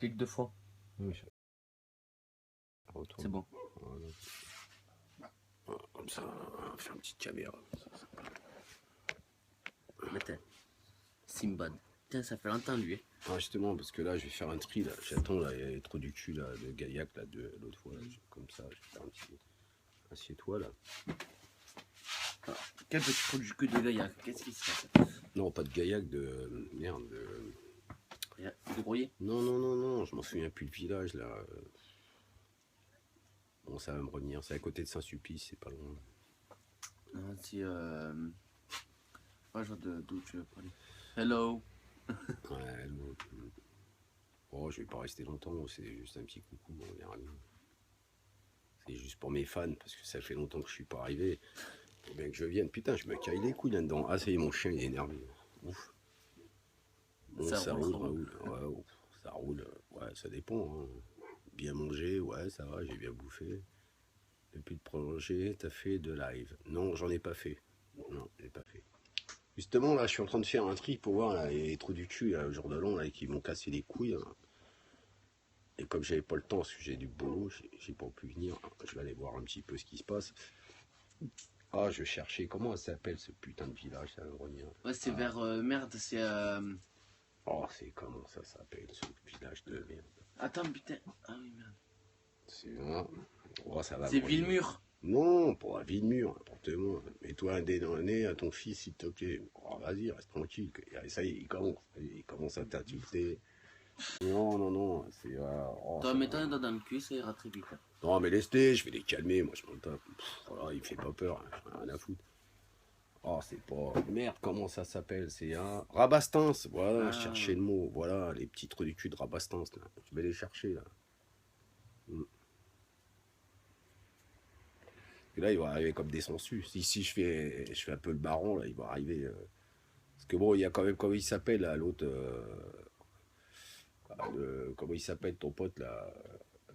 Clique 2 fois. Oui, C'est bon. Voilà. Comme ça, on fait une petite caméra. Mettez. Simbad. Putain, ça fait longtemps lui. Ah, justement, parce que là, je vais faire un tri. Là. J'attends, là, il y avait trop du cul là, de Gaillac là, de l'autre fois. Là. Comme ça, je vais faire un petit. Assieds-toi là. Ah, quel petit trou du cul de Gaillac. Qu'est-ce qui se passe? Non, pas de Gaillac, de. Merde, de. De brouiller? Non, je m'en souviens plus le village là. Bon, ça va me revenir. C'est à côté de Saint-Sulpice, c'est pas loin. Non, si. Pas genre d'où tu veux parler. Hello. Ouais, l'autre. Oh, je vais pas rester longtemps, c'est juste un petit coucou, on verra bien. C'est juste pour mes fans, parce que ça fait longtemps que je suis pas arrivé. Faut bien que je vienne. Putain, je me caille les couilles là-dedans. Ah, ça y est, mon chien il est énervé. Ouf. Bon, ça roule, Raoul. Ouais, ouf, ça roule. Ouais, ça dépend. Hein. Bien mangé, ouais, ça va, j'ai bien bouffé. Depuis de prolonger, t'as fait de live. Non, j'en ai pas fait. Non, j'ai pas fait. Justement, là, je suis en train de faire un tri pour voir là, les trous du cul, là, le jour de l'an, là, qui m'ont cassé les couilles. Là. Et comme j'avais pas le temps, parce que j'ai du boulot, j'ai pas pu venir. Je vais aller voir un petit peu ce qui se passe. Ah, je cherchais, comment ça s'appelle ce putain de village, ça va me revenir. Ouais, c'est vers. Merde, c'est. Oh, c'est comment ça s'appelle ce village de merde. Attends, putain. Ah oui, merde. C'est un. Oh, ça va. C'est Villemur. Non, pas Villemur, n'importe quoi. Mets-toi un dé dans le nez à ton fils, s'il te plaît. Oh, vas-y, reste tranquille. Ça y est, il commence à t'insulter. Non, c'est. Oh, Toi, mets-toi un doigt dans le cul, ça ira très vite. Non, mais laisse-les, je vais les calmer, moi je m'en tape. Voilà, il me fait pas peur, hein, j'en ai rien à foutre. Oh, c'est pas. Merde, comment ça s'appelle? C'est un. Rabastens, voilà, je cherchais le mot. Voilà, les petits trous du cul de Rabastens, là. Je vais les chercher, là. Et là, il va arriver comme des sangsues. Si je fais un peu le baron, là, il va arriver. Parce que bon, il y a quand même, comment il s'appelle, là, l'autre. Comment il s'appelle, ton pote, là?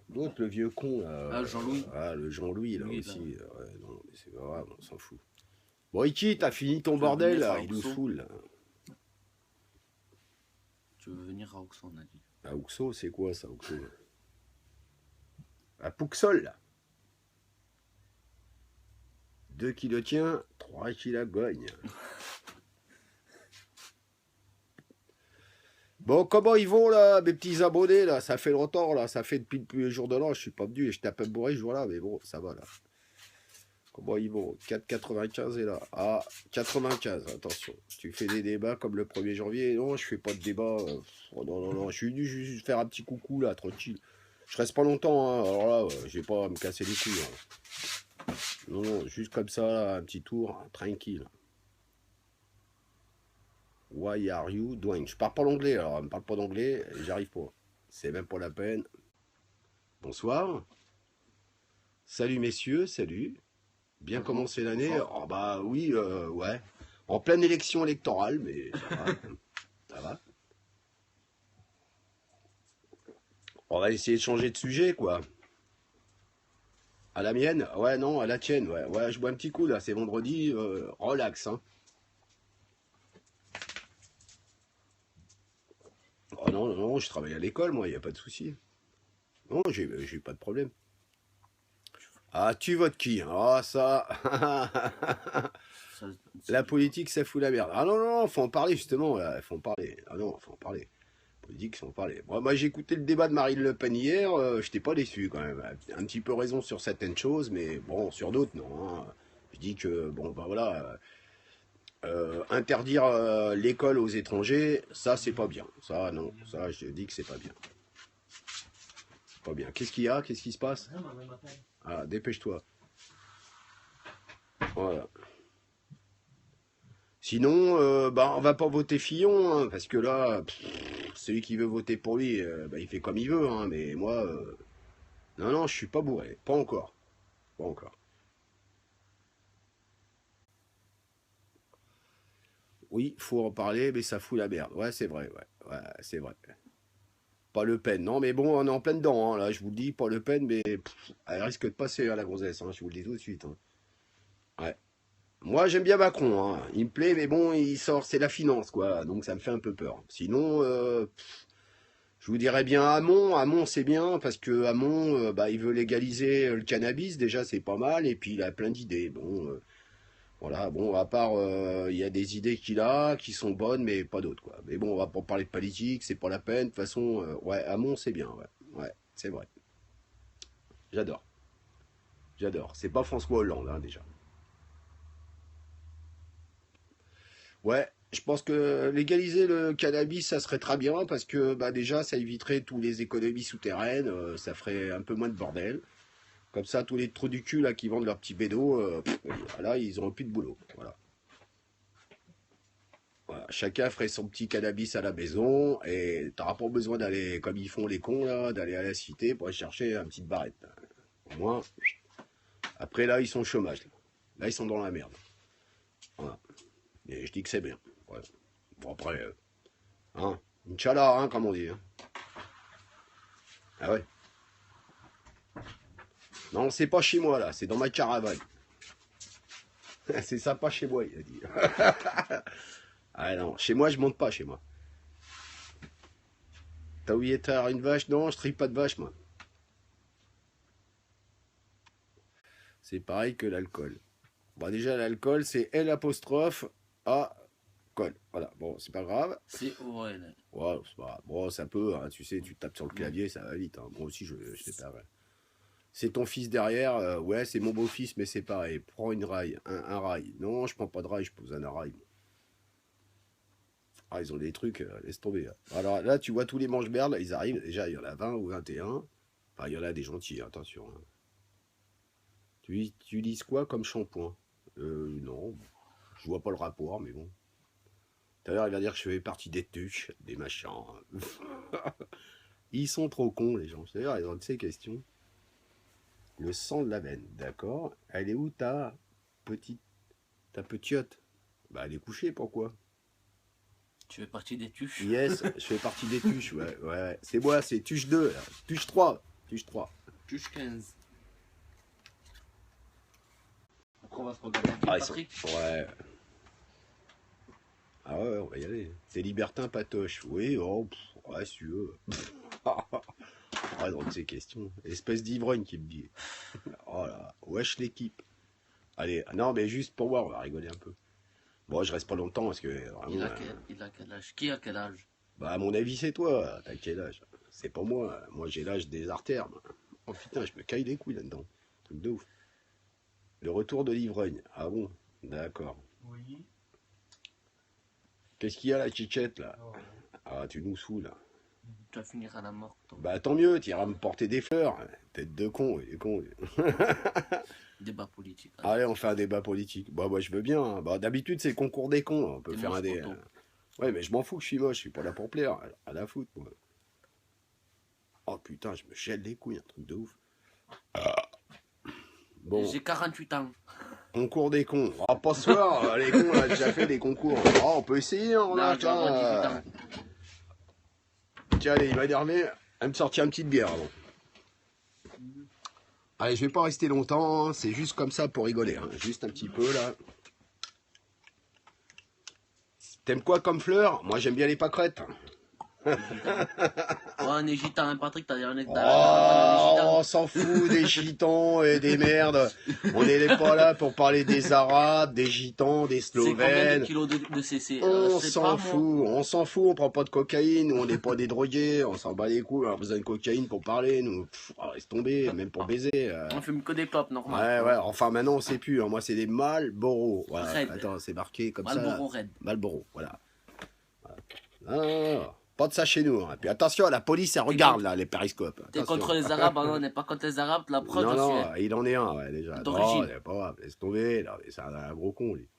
L'autre, le vieux con, là. Ah, Jean-Louis. Ah, le Jean-Louis, là Louis, aussi. Ouais, non, mais c'est pas grave, on s'en fout. Bon, Iki, t'as fini ton Tu veux bordel, venir là. à Il nous Auxon? saoule, là. Tu veux venir à Auxon, on a dit. À Auxo, c'est quoi, ça, Auxo? À Pouxol, là. 2 kilos tien, 3 kilos gogne. Bon, comment ils vont là, mes petits abonnés là? Ça fait longtemps là, ça fait depuis le jour de l'an, je suis pas venu et j'étais un peu bourré ce jour-là, mais bon, ça va là. Comment ils vont? 4,95 est là. Ah, 95, attention. Tu fais des débats comme le 1er janvier. Non, je fais pas de débat. Oh, non, je suis venu juste faire un petit coucou là, tranquille. Je reste pas longtemps, hein. Alors là, je vais pas me casser les couilles. Hein. Non, juste comme ça, là, un petit tour, hein, tranquille. Why are you doing? Je parle pas l'anglais, alors elle me parle pas d'anglais, j'arrive pas. C'est même pas la peine. Bonsoir. Salut messieurs, salut. Bien commencé l'année. Oh bah oui, ouais. En pleine élection électorale, mais ça va. Ça va. On va essayer de changer de sujet, quoi. À la mienne? Ouais, non, à la tienne, ouais. Ouais, je bois un petit coup là, c'est vendredi, relax, hein. Oh non, je travaille à l'école, moi, il n'y a pas de souci. Non, j'ai pas de problème. Ah, tu votes qui? Ah, ça. La politique, ça fout la merde. Ah non, faut en parler, justement, là. Faut en parler. Ah non, faut en parler. Politique, faut en parler. Moi j'ai écouté le débat de Marine Le Pen hier, j'étais pas déçu, quand même. Un petit peu raison sur certaines choses, mais bon, sur d'autres, non. Hein. Je dis que, bon, bah voilà. Interdire l'école aux étrangers, ça, c'est pas bien. Ça, non. Ça, je dis que c'est pas bien. Pas bien. Qu'est-ce qu'il y a? Qu'est-ce qui se passe? Ah, dépêche-toi. Voilà. Sinon, bah, on va pas voter Fillon, hein, parce que là, celui qui veut voter pour lui, bah, il fait comme il veut, hein, mais moi, non, je suis pas bourré, pas encore, pas encore. Oui, faut en parler, mais ça fout la merde. Ouais, c'est vrai, ouais, c'est vrai. Pas Le Pen, non, mais bon, on est en plein dedans, hein, là, je vous le dis, pas Le Pen, mais elle risque de passer à la grossesse, hein, je vous le dis tout de suite. Hein. Ouais. Moi, j'aime bien Macron, hein. Il me plaît, mais bon, il sort, c'est la finance, quoi. Donc, ça me fait un peu peur. Sinon, Je vous dirais bien Hamon. Hamon, c'est bien parce que Hamon, bah, il veut légaliser le cannabis. Déjà, c'est pas mal. Et puis, il a plein d'idées. Bon, voilà. Bon, à part, il y a des idées qu'il a qui sont bonnes, mais pas d'autres, quoi. Mais bon, on va pas parler de politique. C'est pas la peine. De toute façon, ouais, Hamon, c'est bien. Ouais, ouais, c'est vrai. J'adore. J'adore. C'est pas François Hollande, hein, déjà. Ouais, je pense que légaliser le cannabis, ça serait très bien parce que bah, déjà, ça éviterait tous les économies souterraines, ça ferait un peu moins de bordel. Comme ça, tous les trous du cul là, qui vendent leurs petits bédos, là, ils n'auront plus de boulot. Voilà. Voilà. Chacun ferait son petit cannabis à la maison et t'auras pas besoin d'aller, comme ils font les cons, là, d'aller à la cité pour aller chercher une petite barrette. Au moins, après là, ils sont au chômage. Là, ils sont dans la merde. Voilà. Et je dis que c'est bien. Ouais. Bon, après, hein, Inch'Allah, hein, comme on dit. Hein. Ah ouais. Non, c'est pas chez moi, là, c'est dans ma caravane. C'est sympa chez moi, il a dit. Ah non, chez moi, je monte pas, chez moi. T'as oublié de faire une vache? Non, je trie pas de vache, moi. C'est pareil que l'alcool. Bon, déjà, l'alcool, c'est L apostrophe A col. Voilà, bon, c'est pas grave. C'est OL. Ouais, c'est pas grave. Bon, ça peut, hein, tu sais, tu tapes sur le clavier, ça va vite. Hein. Moi aussi, je sais pas. Ouais. C'est ton fils derrière, ouais, c'est mon beau-fils, mais c'est pareil. Prends une rail, un rail. Non, je prends pas de rail, je pose un rail. Ah, ils ont des trucs, laisse tomber. Hein. Alors là, tu vois tous les manche-merdes, ils arrivent. Déjà, il y en a 20 ou 21. Enfin, il y en a des gentils, attention. Hein. Tu utilises quoi comme shampoing? Non, je vois pas le rapport, mais bon. Tout à l'heure, il va dire que je fais partie des tuches, des machins. Ils sont trop cons, les gens. D'ailleurs, ils ont de ces questions. Le sang de la veine, d'accord. Elle est où petite, ta petite? Bah, elle est couchée, pourquoi? Tu fais partie des tuches. Yes, je fais partie des tuches, ouais, ouais. C'est moi, c'est tuche 2, là. Tuche 3, tuche 3. Tuche 15. Après, on va se regarder Ah, Patrick. Ouais. Ah ouais, on va y aller. C'est libertin patoche. Oui, oh, ouais, si tu veux. Ah, dans ces questions. Espèce d'ivrogne qui me dit. Oh là, wesh l'équipe. Allez, non, mais juste pour voir, on va rigoler un peu. Bon, je reste pas longtemps parce que vraiment. Il a quel âge? Qui a quel âge? Bah, à mon avis, c'est toi. T'as quel âge? C'est pas moi. Moi, j'ai l'âge des artères. Moi. Oh putain, je me caille les couilles là-dedans. Truc de ouf. Le retour de l'ivrogne. Ah bon? D'accord. Oui. Qu'est-ce qu'il y a la chichette là? Oh. Ah, tu nous saoules là. Tu vas finir à la mort, toi. Bah, tant mieux, tu iras me porter des fleurs. Tête de con, il est con. Débat politique. Allez, on fait un débat politique. Bah, moi, je veux bien. Hein. Bah, d'habitude, c'est le concours des cons. On peut Et faire moi, un je des. photo. Ouais, mais je m'en fous que je suis moche. Je suis pas là pour plaire. À la foutre, moi. Oh putain, je me gèle les couilles, un truc de ouf. Bon, J'ai 48 ans. concours des cons. Ah, pas ce soir, les cons, on a déjà fait des concours. Oh, on peut essayer, hein, Là, là, je vais avoir 18 tiens. ans. Tiens, allez, il va énerver. Elle me sortir une petite bière avant. Allez, je vais pas rester longtemps, hein, c'est juste comme ça pour rigoler, hein. Juste un petit peu là. T'aimes quoi comme fleur? Moi j'aime bien les pâquerettes. Ouais, on est gitan, hein, Patrick, t'as dit on est Oh, on s'en fout des gitans et des merdes. On n'est pas là pour parler des Arabes, des gitans, des C'est combien de Slovènes. kilos de CC? On Je sais s'en pas, moi. fout, on s'en fout, on prend pas de cocaïne, on n'est pas des drogués, on s'en bat les couilles, on a besoin de cocaïne pour parler, nous, laisse tomber, même pour baiser. On fume que des clopes, Ouais, normal. ouais, enfin maintenant on sait plus, hein. Moi c'est des Marlboro. Voilà. Red. Attends, c'est marqué comme Marlboro ça. Red. Marlboro, voilà. Non, non, non, pas de ça chez nous. Hein. Et puis attention, la police elle regarde là, les périscopes. T'es Attention. contre les Arabes? Ah non, on n'est pas contre les Arabes, la preuve, Non, je non, suis. il en est un, ouais, déjà. Non, D'origine. il est pas grave, laisse tomber, là, c'est un gros con, lui.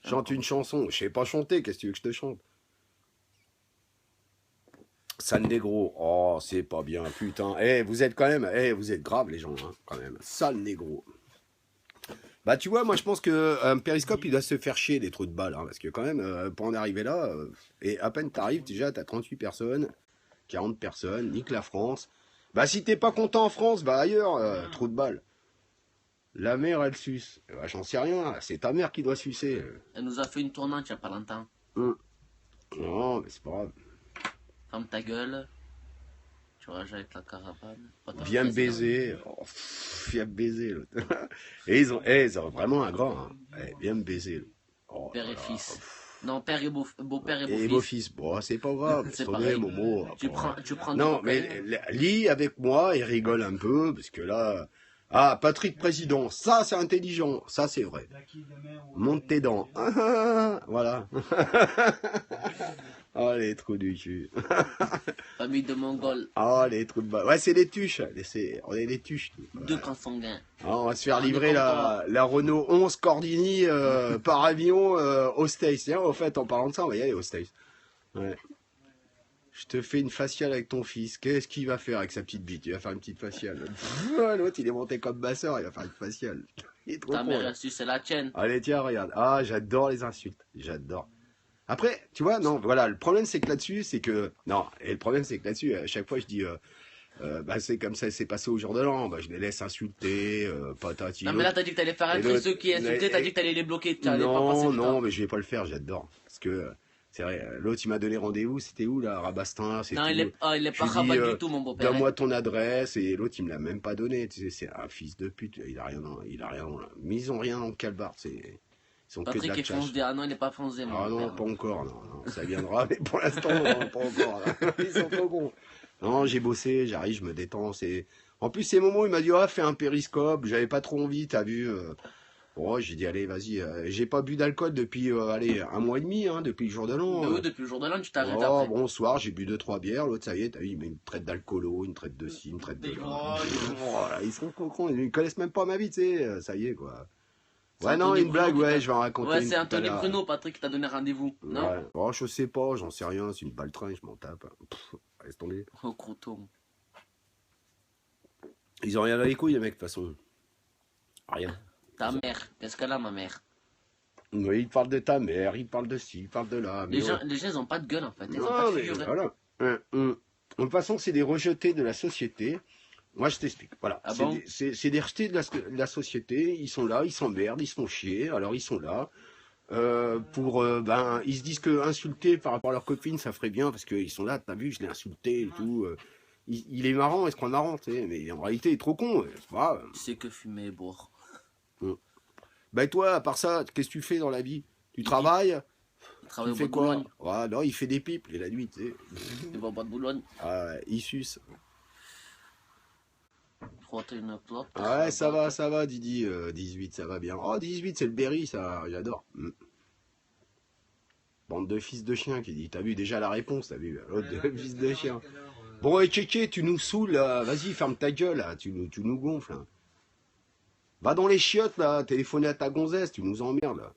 Chante une chanson, je sais pas chanter, qu'est-ce que tu veux que je te chante? Sale négro, oh, c'est pas bien, putain. Eh, vous êtes quand même, vous êtes graves les gens, hein, quand même. Sale négro. Bah tu vois, moi je pense que Périscope il doit se faire chier des trous de balles, hein, parce que quand même, pour en arriver là, et à peine t'arrives, déjà t'as 38 personnes, 40 personnes, nique la France. Bah si t'es pas content en France, bah ailleurs, trou de balles. La mère elle suce. Bah, j'en sais rien, c'est ta mère qui doit sucer. Elle nous a fait une tournante il y a pas longtemps. Non, mais c'est pas grave. Ferme ta gueule. Tu rages avec la caravane. Pas ta Viens me président. baiser. Oh, viens me baiser, l'autre. Et ils ont vraiment un grand. Hein. Viens me baiser. L'autre. Oh, Père et là là. fils. Non, père et beau-père et Et beau-fils. beau-fils, bon, c'est pas grave. C'est Laisse pareil. tomber, Momo. Tu Après. prends du Non, cocaïne. mais lis avec moi et rigole un peu, parce que là. Ah, Patrick Président, ça c'est intelligent, ça c'est vrai. Monte tes dents. Ah, ah, ah, voilà. Oh, les trous du cul. Famille de Mongols. Oh, les trous de balle. Ouais, c'est les tuches. On est les tuches. Deux consanguins. Ah, on va se faire On est livrer la Renault 11 Cordini par avion aux States. Tiens, au fait, en parlant de ça, on va y aller aux States. Ouais. Je te fais une faciale avec ton fils. Qu'est-ce qu'il va faire avec sa petite bite? Il va faire une petite faciale. L'autre, il est monté comme ma soeur, il va faire une faciale. Il est trop Ta con. mère Là. a su, c'est la tienne. Allez, tiens, regarde. Ah, j'adore les insultes. J'adore. Après, tu vois, non, voilà, le problème c'est que là-dessus, c'est que. Non, et le problème c'est que là-dessus, à chaque fois je dis. Bah, c'est comme ça, c'est passé au jour de l'an. Bah, je les laisse insulter, patati. Non, mais là, t'as dit que t'allais faire un Et truc. l'autre- Ceux qui insultaient, t'as dit que t'allais les bloquer. T'allais pas passer Non, du non, temps. mais je vais pas le faire, j'adore. Parce que, c'est vrai, l'autre il m'a donné rendez-vous, c'était où là, Rabastin, c'est Non, tout. il est pas Je lui rabat dis, du tout, mon beau-père. donne-moi ton adresse, et l'autre il me l'a même pas donné, tu sais, c'est un fils de pute, il a rien, mais ils ont rien dans le calbar, ils sont que de Patrick la est tchatch. foncé. Ah non, il est pas foncé, mon Ah non, beau-père. pas encore, non, non, ça viendra, mais pour l'instant, non, pas encore, là. Ils sont trop cons. Non, j'ai bossé, j'arrive, je me détends, En plus, ces moments où il m'a dit, ah, fais un périscope, j'avais pas trop envie, t'as vu. Bon, j'ai dit, allez, vas-y, j'ai pas bu d'alcool depuis, allez, 1 mois et demi, hein, depuis le jour de l'an. Mais oui, depuis le jour de l'an, tu t'arrêtes Oh, après. bon, soir, j'ai bu 2-3 bières, l'autre, ça y est, t'as vu, il met une traite d'alcoolo, une traite de ci, une traite de là. Voilà, ils sont cons, ils connaissent même pas ma vie, tu sais, ça y est, quoi. C'est Ouais, non, Anthony une blague, Bruno qui ouais, t'a- je vais en raconter Ouais, une c'est tout à Anthony l'heure. Bruno, Patrick, qui t'a donné rendez-vous. Non? Ouais. Oh, je sais pas, j'en sais rien, c'est une baltringue, je m'en tape. Pff, laisse tomber. Oh, crouton. Ils ont rien à les couilles, les mecs, de toute façon. Rien. Ta mère, qu'est-ce qu'elle a, ma mère? Oui, ils parlent de ta mère, ils parlent de ci, ils parlent de là. Mais Les gens, ils ont pas de gueule, en fait. Ils ont non, pas de mais figure. voilà. De toute façon, c'est des rejetés de la société. Moi, je t'explique. Voilà. Ah C'est bon c'est des rejetés de la société. Ils sont là, ils s'emmerdent, ils se font chier. Alors, ils sont là. Ben, ils se disent que insulter par rapport à leur copine, ça ferait bien parce qu'ils sont là. T'as vu, je l'ai insulté et tout. Il est marrant, il se croit marrant, tu sais. Mais en réalité, il est trop con. C'est pas grave. Tu sais que fumer est boire. Ben, toi, à part ça, qu'est-ce que tu fais dans la vie? Tu travailles? Il travaille Tu au fais bois de quoi? Boulogne. Ouais, non, il fait des pipes, il est la nuit, tu sais. Il va au bois de Boulogne. Ah, il suce. Frotter une plante. Ah ouais, ça va, Didi. 18, ça va bien. Oh, 18, c'est le Berry, ça, j'adore. Bande de fils de chien qui dit. T'as vu déjà la réponse, t'as vu? L'autre de fils de chien. Bon, et Tchétché, tu nous saoules, là. Vas-y, ferme ta gueule, là. Tu nous gonfles, là. Va dans les chiottes, là. Téléphoner à ta gonzesse, tu nous emmerdes, là.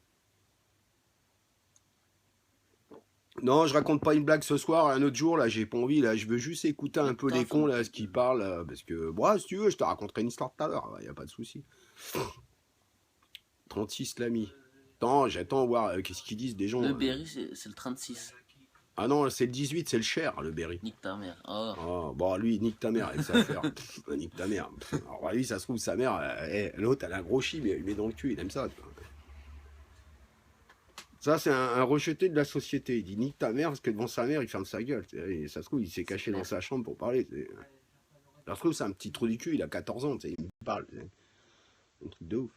Non, je raconte pas une blague ce soir, un autre jour, là, j'ai pas envie, là, je veux juste écouter un peu les cons, là, ce qu'ils parlent, là, parce que, bon, si tu veux, je te raconterai une histoire tout à l'heure, y a pas de souci. 36 l'ami. Attends, j'attends voir qu'est-ce qu'ils disent des gens. Le Berry, c'est le 36. Ah non, c'est le 18, c'est le Cher, le Berry. Nique ta mère. Oh. Oh, bon, lui, nique ta mère avec sa affaire. Nique ta mère. Alors, lui, ça se trouve, sa mère, l'autre, elle a un gros chi, mais il met dans le cul, il aime ça. Tu vois. Ça, c'est un rejeté de la société. Il dit nique ta mère parce que devant sa mère, il ferme sa gueule. Et ça se trouve, il s'est caché dans sa chambre pour parler. Ça se trouve, c'est un petit trou du cul, il a 14 ans, il me parle. Un truc de ouf.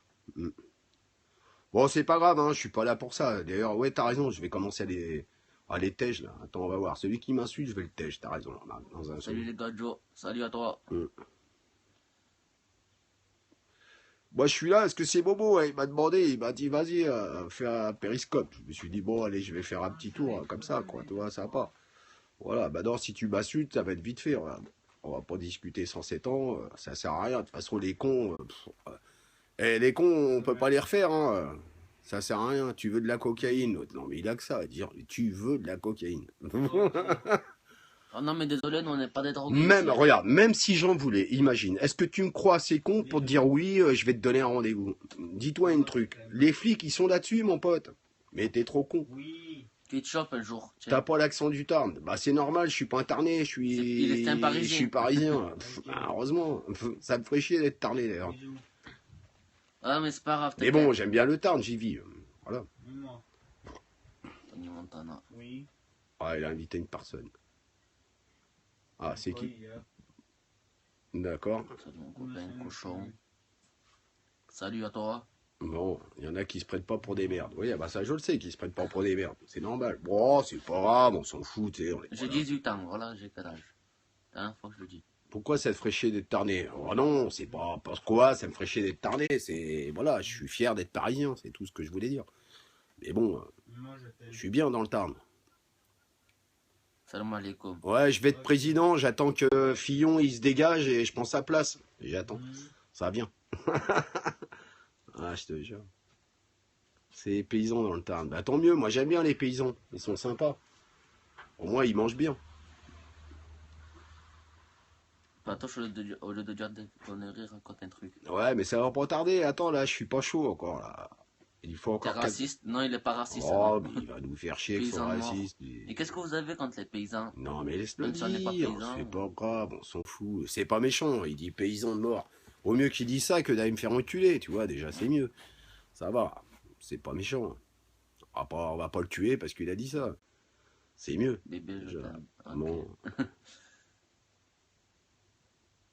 Bon, c'est pas grave, hein, je suis pas là pour ça. D'ailleurs, ouais, t'as raison, je vais commencer à les tèges, là. Attends, on va voir. Celui qui m'insulte, je vais le tège, t'as raison. Là, dans un Salut les gars, Joe. Salut à toi. Moi, je suis là, est-ce que c'est Bobo? Il m'a demandé, il m'a dit, vas-y, fais un périscope. Je me suis dit, bon, allez, je vais faire un petit tour, comme ça, quoi, tu vois, ça va pas. Voilà, bah non, si tu m'insultes, ça va être vite fait. Voilà. On va pas discuter 107 ans, ça sert à rien. De toute façon, les cons, les cons, on peut pas les refaire, hein. Ça sert à rien. Tu veux de la cocaïne? Non, mais il a que ça à dire. Tu veux de la cocaïne. Oh non, mais désolé, nous, on n'est pas des drogués. Même, regarde, même si j'en voulais, imagine, est-ce que tu me crois assez con pour te dire oui, je vais te donner un rendez-vous? Dis-toi un truc. Les flics, ils sont là-dessus, mon pote. Mais t'es trop con. Qui te chope un jour. Tiens. T'as pas l'accent du Tarn. Bah, c'est normal, je suis pas un Tarnais, Il est un Parisien. Je suis parisien. Heureusement. Ça me ferait chier d'être Tarnais, d'ailleurs. Ah, mais c'est pas grave. Mais bon, j'aime bien le Tarn, j'y vis. Voilà. Tony Montana. Ah, il a invité une personne. Ah, c'est qui? D'accord. Salut mon copain, cochon. Salut à toi. Bon, il y en a qui se prêtent pas pour des merdes. Oui, bah ça je le sais, qui se prêtent pas pour des merdes. C'est normal. Bon, c'est pas grave, on s'en fout, tu sais. J'ai 18 ans, voilà, j'ai quel âge. Dernière fois que je le dis. Pourquoi ça te ferait chier d'être tarné? Oh non, c'est pas parce quoi ça me ferait chier d'être tarné. C'est voilà, je suis fier d'être parisien, c'est tout ce que je voulais dire. Mais bon, je suis bien dans le Tarn. Salam alaikum. Ouais, je vais être président, j'attends que Fillon il se dégage et je prends sa place. Et j'attends. Ça va bien. Ah, je te jure. C'est les paysans dans le Tarn. Bah tant mieux, moi j'aime bien les paysans. Ils sont sympas. Au moins ils mangent bien. Pas attention, au lieu de dire des conneries, raconte un truc. Ouais, mais ça va pas tarder. Attends, là, je suis pas chaud encore, là. Il faut T'es encore... raciste? Non, il est pas raciste. Oh, alors. mais il va nous faire chier avec son Paysan mort. raciste. Et qu'est-ce que vous avez contre les paysans? Non, mais laisse-le Même si on n'est pas dire. paysan. C'est pas grave, on s'en fout. C'est pas méchant, il dit paysan de mort. Au mieux qu'il dise ça que d'aller me faire enculer, tu vois, déjà, c'est mieux. Ça va, c'est pas méchant. On va pas le tuer parce qu'il a dit ça. C'est mieux. Bébé, je Déjà. t'aime. Ok. Bon.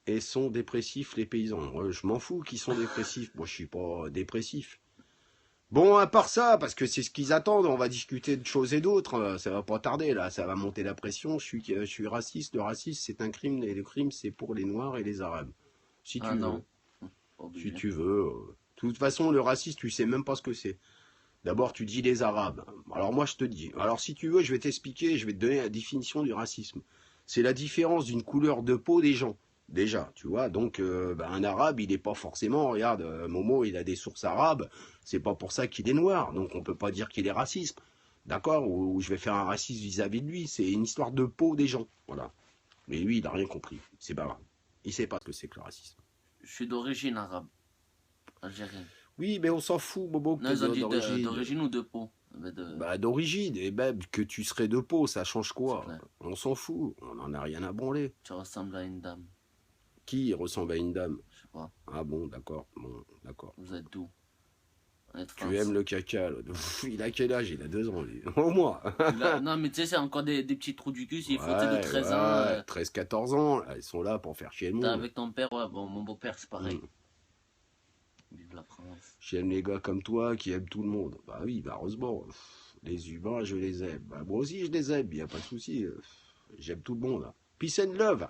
Et sont dépressifs les paysans. Ouais, je m'en fous qu'ils sont dépressifs. Moi, je suis pas dépressif. Bon, à part ça, parce que c'est ce qu'ils attendent, on va discuter de choses et d'autres. Ça va pas tarder, là. Ça va monter la pression. Je suis raciste. Le racisme, c'est un crime. Et le crime, c'est pour les Noirs et les Arabes. Si tu Ah veux. non. Si tu veux. De toute façon, le racisme, tu sais même pas ce que c'est. D'abord, tu dis les Arabes. Alors moi, je te dis. Alors si tu veux, je vais t'expliquer, je vais te donner la définition du racisme. C'est la différence d'une couleur de peau des gens. Déjà, tu vois. Donc, un Arabe, il n'est pas forcément. Regarde, Momo, il a des sources arabes. C'est pas pour ça qu'il est noir. Donc, on peut pas dire qu'il est raciste. D'accord, ou je vais faire un racisme vis-à-vis de lui. C'est une histoire de peau des gens. Voilà. Mais lui, il a rien compris. C'est pas grave. Il sait pas ce que c'est que le racisme. Je suis d'origine arabe. Algérienne. Oui, mais on s'en fout, Bobo, que Non, t'es ils ont dit d'origine. d'origine ou de peau. Mais de... Bah, d'origine, et même que tu serais de peau, ça change C'est quoi? clair. On s'en fout, on en a rien à branler. Tu ressembles à une dame. Qui ressemble à une dame? Je sais pas. Ah bon, d'accord, bon, d'accord. Vous êtes d'où? On est de Tu France. aimes le caca, là. Il a quel âge? Il a 2 ans, lui. Au moins. Non, mais tu sais, c'est encore des petits trous du cul. S'il faut, tu sais, de 13 ans. 13-14 ans, là, ils sont là pour faire chier le T'es monde. avec ton père, ouais, bon, mon beau-père, c'est pareil. Mm. Vive la France. J'aime les gars comme toi qui aiment tout le monde. Bah oui, bah heureusement. Les humains, je les aime. Bah, moi aussi, je les aime, il n'y a pas de souci. J'aime tout le monde. Peace and love.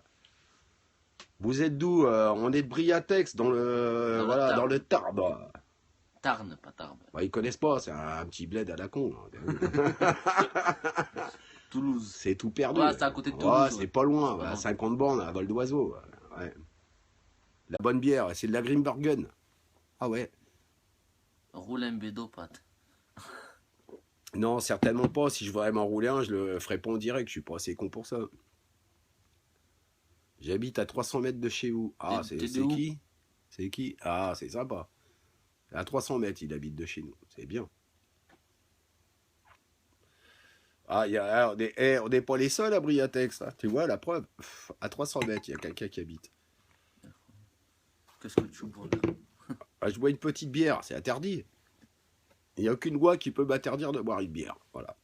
Vous êtes d'où? On est de Briatex, dans le, Dans le voilà, Tarn. dans le Tarbes. Tarn, pas Tarbes. Bah, ils connaissent pas, c'est un petit bled à la con. Toulouse. C'est tout perdu. Ouais, c'est à côté de Ouais, Toulouse. c'est Ouais. pas loin, C'est pas à loin. 50 bornes à vol d'oiseau. Ouais. La bonne bière, c'est de la Grimbergen. Ah ouais. Roule un bédo, pote. Non, certainement pas. Si je voudrais m'en rouler un, je le ferais pas en direct. Je suis pas assez con pour ça. J'habite à 300 mètres de chez vous. Ah, T'es c'est de où? qui? C'est qui? Ah, c'est sympa. À 300 mètres, il habite de chez nous. C'est bien. Ah, on n'est pas les seuls à Briatex, là. Tu vois, la preuve. À 300 mètres, il y a quelqu'un qui habite. Qu'est-ce que tu bois là? Ah, je bois une petite bière, c'est interdit. Il n'y a aucune loi qui peut m'interdire de boire une bière. Voilà.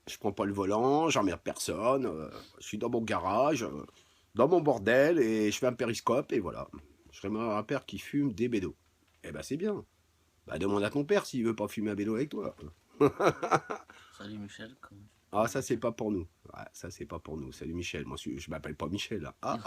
Je prends pas le volant, j'emmerde personne. Je suis dans mon garage, dans mon bordel, et je fais un périscope, et voilà. Je serais un père qui fume des bédos. Eh ben, c'est bien. Bah, demande à ton père s'il veut pas fumer un bédo avec toi. Salut Michel. Comment tu... Ah, ça, c'est pas pour nous. Ouais, ça, c'est pas pour nous. Salut Michel. Moi, je m'appelle pas Michel. Là. Ah.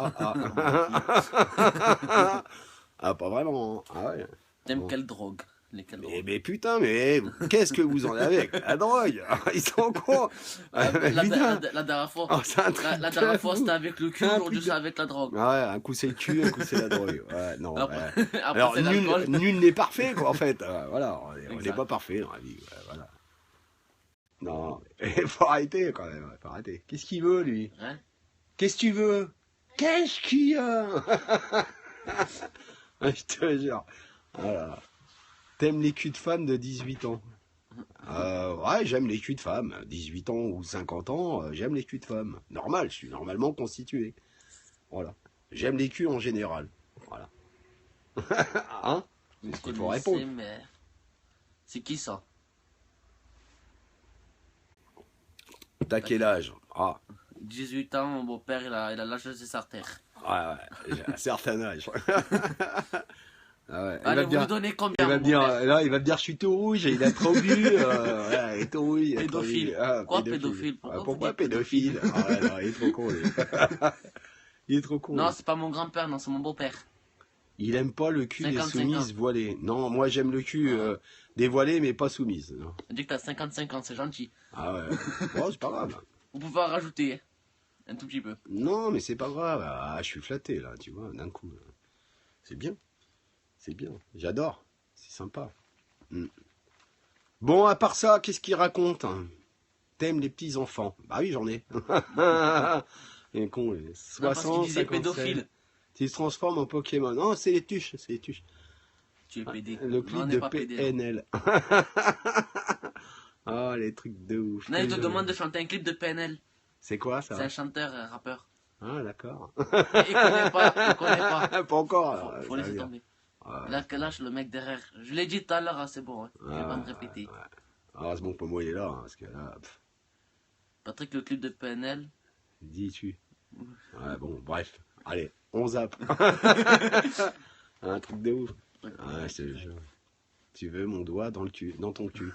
Ah, pas vraiment. Ah ouais. T'aimes Bon. quelle drogue? Lesquelles drogues? Mais putain, mais qu'est-ce que vous en avez avec la drogue? Ils sont cons. La dernière fois, Oh, c'est un truc la de dernière fois fou. c'était avec le cul, Un aujourd'hui truc c'est de- avec la drogue. Ouais, un coup c'est le cul, un coup c'est la drogue. Ouais, non. Après, Ouais. après Alors, c'est l'alcool. nul n'est parfait, quoi, en fait. Voilà, on n'est Exact. pas parfait dans la vie. Ouais, voilà. Non, il faut arrêter quand même. Faut arrêter. Qu'est-ce qu'il veut, lui? Hein? Qu'est-ce que tu veux? Qu'est-ce qu'il y a? Je te jure. Voilà. T'aimes les culs de femmes de 18 ans? Ouais, j'aime les culs de femmes. 18 ans ou 50 ans, j'aime les culs de femmes. Normal, je suis normalement constitué. Voilà. J'aime les culs en général. Voilà. Hein? C'est ce qu'il faut répondre. Mais... C'est qui ça? T'as quel âge? Ah, 18 ans, mon beau-père, il a l'âge de ses artères. Ouais, j'ai un certain âge. Ah ouais. Allez, vous lui donnez combien, il va mon me dire, beau-père? là, il va me dire, je suis tout rouge, il a trop bu, voilà, il est tout rouge, il a trop bu. Pédophile. Ah, Quoi, pédophile? Ah, Pourquoi vous pourquoi dites pédophile? Ah ouais, non, il est trop con, lui. Il est trop con. Non, lui. c'est pas mon grand-père, non, c'est mon beau-père. Il aime pas le cul des 55 soumises ans. voilées. Non, moi j'aime le cul des voilées, mais pas soumises. Non. On dit que t'as 55 ans, c'est gentil. Ah ouais, bon, c'est pas grave. Vous pouvez en rajouter hein, un tout petit peu. Non, mais c'est pas grave. Ah, je suis flatté, là, tu vois, d'un coup. Là. C'est bien. C'est bien. J'adore. C'est sympa. Mm. Bon, à part ça, qu'est-ce qu'il raconte hein? T'aimes les petits enfants? Bah oui, j'en ai. Il est con, les Non, parce qu'il 60, disait 57. pédophile. Tu se transformes en Pokémon. Non, c'est les tuches, c'est les tuches. Tu es pédé. Le Non, on clip n'est de pas pédé. PNL. Ah, les trucs de ouf. Non, il te demande de chanter un clip de PNL. C'est quoi C'est ça? un chanteur, un rappeur. Ah, d'accord. Il connaît pas, il connaît pas. Pas encore. alors, Faut ça laisser veut dire. tomber. Ah, Là, que lâche le mec derrière. Je l'ai dit tout à l'heure, hein, c'est bon. Hein. Je vais ouais, pas me répéter. ouais. Heureusement que moi il est là, hein, parce que là, Patrick, le clip de PNL. dis-tu. Ouais, bon, bref. Allez, on zappe. Un truc de ouf. Ouais, je te jure. Tu veux mon doigt dans le cul, dans ton cul.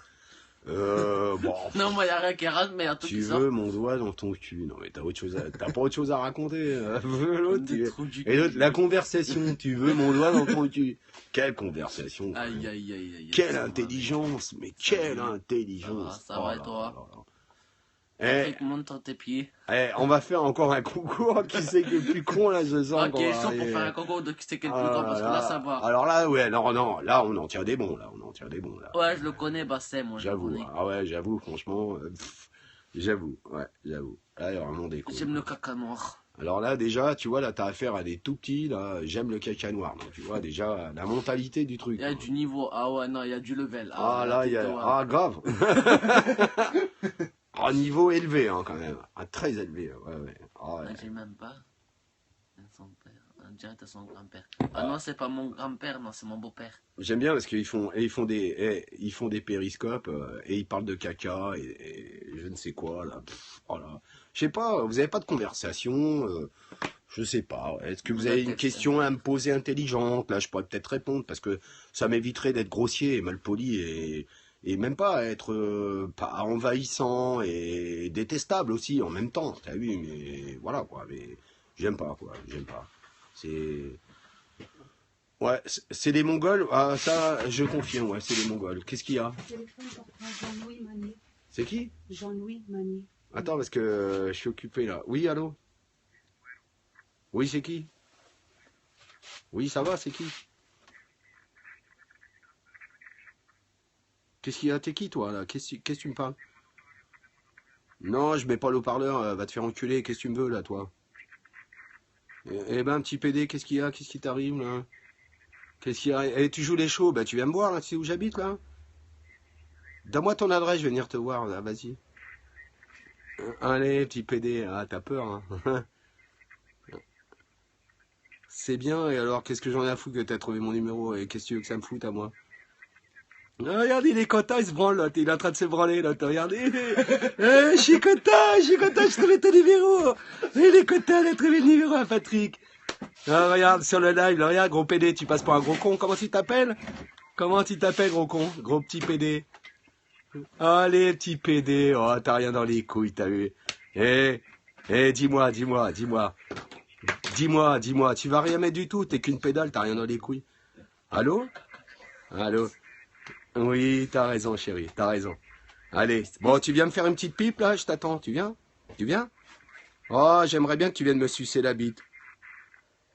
Bon. Non, moi, y a rien qui rentre, mais y a tout Tu qui sort. veux mon doigt dans ton cul. Non, mais t'as pas autre chose à raconter. L'autre, Des trous du et l'autre, cul. la conversation. Tu veux mon doigt dans ton cul. Quelle conversation. quand Aïe, même. aïe, aïe, aïe. Quelle ça va, intelligence. Mais Ça quelle va. intelligence. Ça va, et là toi là là. Patrick, monte tes pieds. On va faire encore un concours. Qui c'est le plus con là, je sens. Ok, qu'on va chaud pour arriver. faire un concours de qui c'est quel plus Ah, grand, parce que là, ça va. Alors là, ouais, non, là, on en tire des bons, là, on en tire des bons, là. Ouais, je le connais, Basset, moi, je le J'avoue, connais. ah ouais, j'avoue, franchement, j'avoue, ouais, j'avoue. Là, il y a vraiment des cons. J'aime le caca noir. Alors là, déjà, tu vois, là, t'as affaire à des tout petits, là, j'aime le caca noir, donc tu vois, déjà, la mentalité du truc. Il y a hein. du niveau. Ah ouais, non, il y a du level. Ah là, il y a, ouais. ah, grave. Ah, niveau élevé, hein, quand même. Ah, très élevé, ouais. Ah, ouais. Ah, j'ai même pas. Son père. On dirait que c'est son grand-père. Ah non, c'est pas mon grand-père, non, c'est mon beau-père. J'aime bien parce qu'ils font des périscopes et ils parlent de caca et je ne sais quoi là. Voilà. Je sais pas, vous avez pas de conversation, je sais pas. Est-ce que vous avez une question à me poser intelligente? Là, je pourrais peut-être répondre parce que ça m'éviterait d'être grossier et malpoli et même pas être pas envahissant et détestable aussi en même temps. T'as vu, mais voilà quoi. Mais j'aime pas quoi, j'aime pas. C'est Ouais, c'est des Mongols. Ah, ça, je confirme, ouais, c'est des Mongols. Qu'est-ce qu'il y a? Téléphone portable Jean-Louis Manier. C'est qui? Jean-Louis Manier. Attends, parce que je suis occupé là. Oui, allô? Oui, c'est qui? Oui, ça va, c'est qui? Qu'est-ce qu'il y a? T'es qui, toi, là? Qu'est-ce que tu me parles? Non, je mets pas l'haut-parleur, va te faire enculer. Qu'est-ce que tu me veux, là, toi? Eh ben, petit PD, qu'est-ce qu'il y a? Qu'est-ce qui t'arrive, là? Qu'est-ce qu'il y a? Eh, tu joues les shows, bah tu viens me voir, là, tu sais où j'habite, là? Donne-moi ton adresse, je vais venir te voir, là, vas-y. Allez, petit PD, ah, t'as peur, hein? C'est bien, et alors, qu'est-ce que j'en ai à foutre que t'as trouvé mon numéro, et qu'est-ce que tu veux que ça me foute à moi? Ah, regardez, il est content, il se branle, là, il est en train de se branler, là, t'as regardé? Je suis content, je trouvais ton numéro! Il est content de trouver le numéro à Patrick! Ah, regarde, sur le live, là, regarde, gros PD, tu passes pour un gros con, comment tu t'appelles? Comment tu t'appelles, gros con? Gros petit PD. Allez, petit PD, oh, t'as rien dans les couilles, t'as vu? Dis-moi, tu vas rien mettre du tout, t'es qu'une pédale, t'as rien dans les couilles. Allô? Allô? Oui, t'as raison, chérie, t'as raison. Allez, bon, tu viens me faire une petite pipe, là, je t'attends, tu viens? Tu viens? Oh, j'aimerais bien que tu viennes me sucer la bite.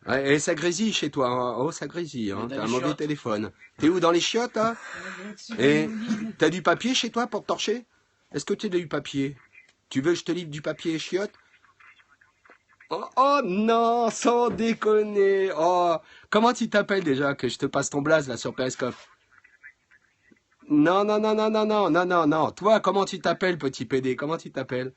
Ouais, et ça grésille chez toi, hein. Oh, ça grésille, hein. T'as un mauvais téléphone. T'es où, dans les chiottes, hein? Et t'as du papier chez toi pour te torcher? Est-ce que tu as du papier? Tu veux que je te livre du papier chiotte? Oh non, sans déconner. Oh, comment tu t'appelles déjà, que je te passe ton blaze là sur Periscope? Non. Toi, comment tu t'appelles, petit PD? Comment tu t'appelles?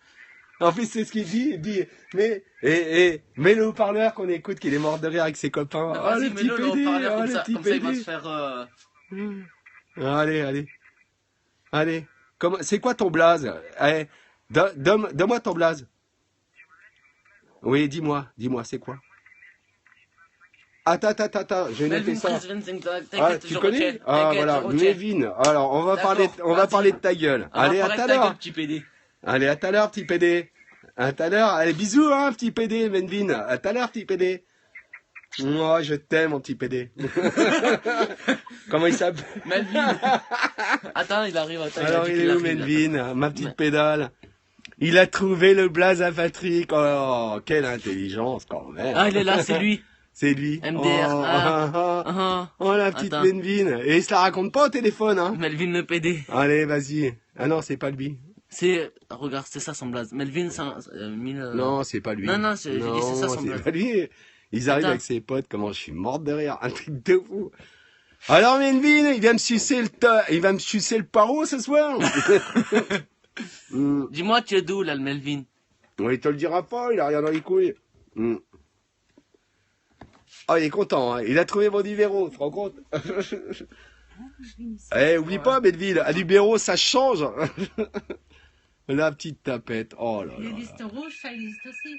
En plus, c'est ce qu'il dit. Il dit, mets le haut-parleur qu'on écoute, qu'il est mort de rire avec ses copains. Ah, Oh, le petit PD, oh, le petit comme ça, il va PD. se faire... Allez. C'est quoi ton blaze? Allez, donne-moi ton blaze. Oui, dis-moi, c'est quoi? Attends, j'ai noté Melvin ça. Chris 25, Ah, t'inquiète, tu je connais? retiens. Ah, T'inquiète, voilà, je retiens. Melvin. Alors, on va D'accord, vas-y. parler de ta gueule. On va Allez, à parler tout à de ta gueule, l'heure. petit PD. Allez, à tout à l'heure, petit PD. À tout à l'heure. Allez, bisous, hein, petit PD, Melvin. À tout à l'heure, petit PD. Moi, je t'aime, mon petit PD. Comment il s'appelle? Melvin. Attends, il arrive, attends. Alors, dit il qu'il est où, arrive, là. Melvin? Ma petite pédale. Il a trouvé le blaze à Patrick. Oh, quelle intelligence, quand même. Ah, il est là, c'est lui. C'est lui. MDR. Oh, la petite Attends. Melvin. Et il se la raconte pas au téléphone, hein. Melvin le PD. Allez, vas-y. Ah non, c'est pas lui. C'est, regarde, c'est ça son blaze. Melvin, Non, c'est pas lui. Non, j'ai dit c'est ça son c'est blaze. pas lui. Ils arrivent Attends. avec ses potes, comment je suis morte de rire. Un truc de fou. Alors, Melvin, il va me sucer le paro ce soir. Dis-moi, tu es d'où, là, le Melvin? Il te le dira pas, il a rien dans les couilles. Oh, il est content, hein. Il a trouvé mon numéro, tu te rends compte? Oublie pas, Melvin, un numéro, ça change. La petite tapette, oh là Les là. listes rouges, ça existe aussi.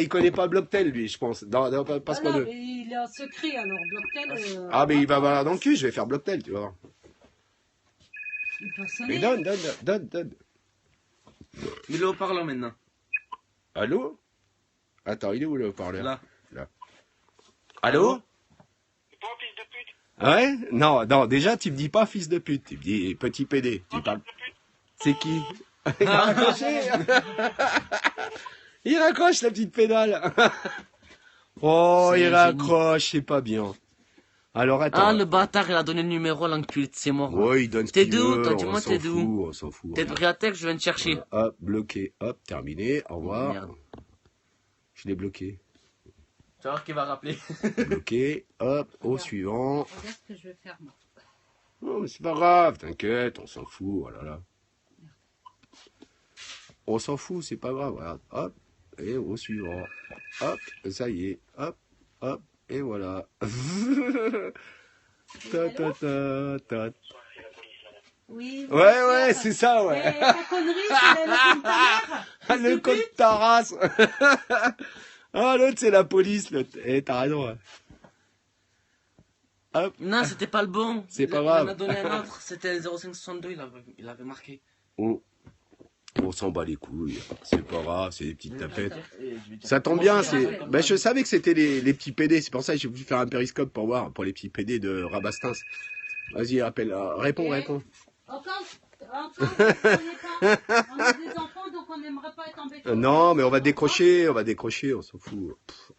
Il connaît pas Blocktel, lui, je pense. Non, pas Ah ce non, qu'on veut. mais il est en secret, alors Blocktel... Mais il va voir dans le cul, je vais faire Blocktel, tu vas voir. Il peut sonner. Mais donne. Il est au parlant maintenant. Allô? Attends, il est où le haut-parleur? Là. Allô? C'est toi, fils de pute? Ouais? Non, déjà, tu me dis pas fils de pute, tu me dis petit PD. Tu parles. C'est qui? Il a raccroché. Il raccroche la petite pédale. Oh, C'est il un génie. raccroche, c'est pas bien. Alors attends. Ah, le bâtard, il a donné le numéro à l'enculé, c'est mort. Ouais, il donne ce T'es qu'il d'où, veut, toi? Dis-moi, on s'en t'es d'où? fout, on s'en fout. T'es de Briatec, je viens te chercher. Hop, bloqué, hop, terminé, au revoir. Merde. Je l'ai bloqué. Tu vas voir qui va rappeler. Bloqué, hop, au suivant. Regarde ce que je vais faire, moi. Non, mais c'est pas grave, t'inquiète, on s'en fout, oh là là. On s'en fout, c'est pas grave, regarde, hop, et au suivant. Hop, ça y est, hop, et voilà. Ta. Oui. Ouais, c'est ça, ouais. Et ta connerie, c'est le compte ta mère. Le code de ta race. L'autre, c'est la police, l'autre. T'as raison, ouais. Hop. Non, c'était pas le bon. C'est pas Il grave. en a donné un autre, c'était le 0562, il avait marqué. On s'en bat les couilles, c'est pas grave, c'est des petites tapettes. Et je vais dire- Ça tombe bien, je savais que c'était les petits PD, c'est pour ça que j'ai voulu faire un périscope pour voir, pour les petits PD de Rabastens. Vas-y, appelle, réponds. Encore, on n'est pas. On a des enfants, donc on n'aimerait pas être embêtés. Non, mais on va décrocher, on s'en fout.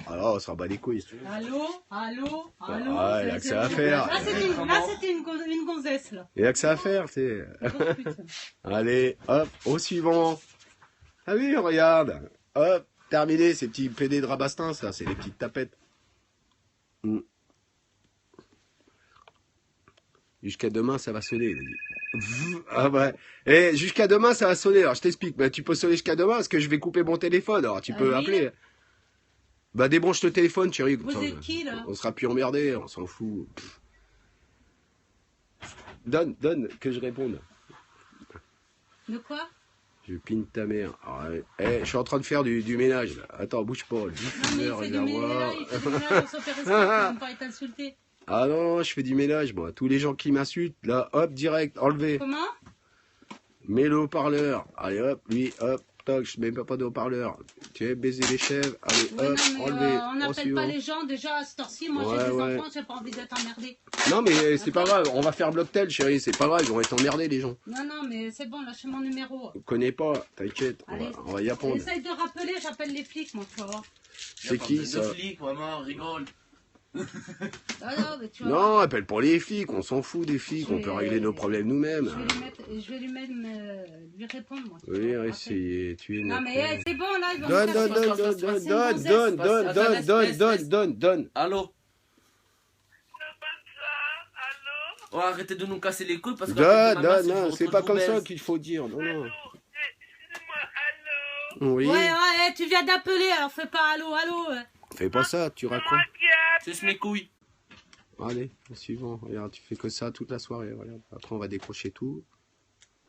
Alors, on s'en bat les couilles. Allô. Ah, il y a que ça à faire. Là, c'était une gonzesse, là. Il y a que ça à faire, tu sais. Une grosse pute. Allez, hop, au suivant. Ah oui, regarde. Hop, terminé, ces petits PD de Rabastens, là, c'est les petites tapettes. Jusqu'à demain, ça va sonner. Il a dit. Ah ouais. Et jusqu'à demain, ça va sonner. Alors, je t'explique. Bah, tu peux sonner jusqu'à demain, parce que je vais couper mon téléphone. Alors, tu peux oui. appeler. Bah, débranche le téléphone, chérie. Vous êtes qui, là? On sera plus emmerdés, on s'en fout. Donne, que je réponde. De quoi? Je pine ta mère. Je suis en train de faire du ménage, là. Attends, bouge pas. Non, mais Diffuseur, il fait du réservoir. ménage, on s'en fait respecter, on ne pas être insulté. Ah non, je fais du ménage, moi. Tous les gens qui m'insultent, là, hop, direct, enlevé. Comment? Mets le haut-parleur. Allez, hop, lui, hop, toc, je mets pas de haut-parleur. Tu veux baiser les chèvres. Allez, Ouais, hop, non, mais enlevé. on n'appelle pas les gens déjà à cette heure-ci. Moi, j'ai des enfants, j'ai pas envie d'être emmerdé. Non, mais c'est pas grave. On va faire Blocktel, chérie. C'est pas grave, ils vont être emmerdés, les gens. Non, mais c'est bon, lâchez mon numéro. On connaît pas, t'inquiète. Allez. On va y apprendre. Essaye de rappeler, j'appelle les flics, moi, tu vas voir. C'est qui, ça? Deux flics, vraiment, on rigole. Ah non, mais tu vas Non, voir. appelle pour les flics. On s'en fout des flics. On peut régler nos problèmes nous-mêmes. Je vais lui répondre, moi. Oui, essayez. Tu es Non, mais c'est bon, là, ils vont Donne, me faire donne. Allô? Allô? Oh, arrêtez de nous casser les couilles parce que. Non, c'est pas comme ça qu'il faut dire. Non. Excusez-moi, allô? Oui. Ouais, tu viens d'appeler, alors fais pas allô. Fais pas ça, tu racontes. Moi qui ai C'est mes couilles. Allez, au suivant. Regarde, tu fais que ça toute la soirée. Regarde. Après, on va décrocher tout.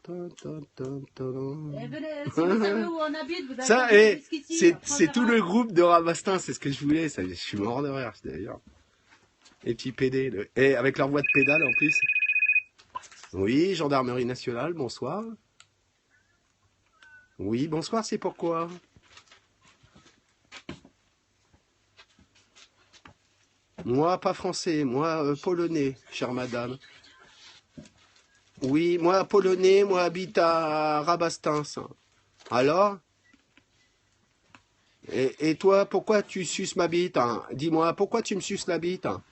Eh, venez, si vous savez où on habite, vous avez Ça, envie jusqu'ici, c'est tout prendre le groupe de Rabastin, c'est ce que je voulais. Ça, je suis mort de rire, d'ailleurs. Les petits PD. Et avec leur voix de pédale en plus. Oui, gendarmerie nationale, bonsoir. Oui, bonsoir, c'est pourquoi? Moi, pas français, moi, polonais, chère madame. Oui, moi, polonais, moi, habite à Rabastins. Alors? Et toi, pourquoi tu suces ma bite, hein? Dis-moi, pourquoi tu me suces la bite, hein?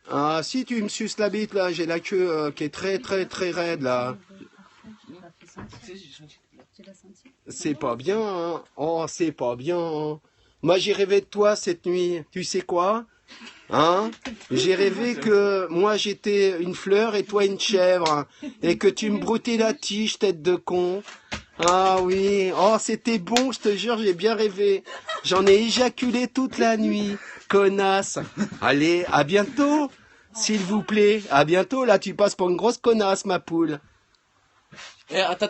Ah, si tu me suces la bite, là, j'ai la queue qui est très, très, très raide, là. C'est pas bien, hein? Oh, c'est pas bien, hein? Moi, j'ai rêvé de toi cette nuit. Tu sais quoi? Hein? J'ai rêvé que moi, j'étais une fleur et toi une chèvre. Hein, et que tu me broutais la tige, tête de con. Ah oui. Oh, c'était bon, je te jure, j'ai bien rêvé. J'en ai éjaculé toute la nuit. Connasse. Allez, à bientôt. S'il vous plaît. À bientôt. Là, tu passes pour une grosse connasse, ma poule. Eh, attends.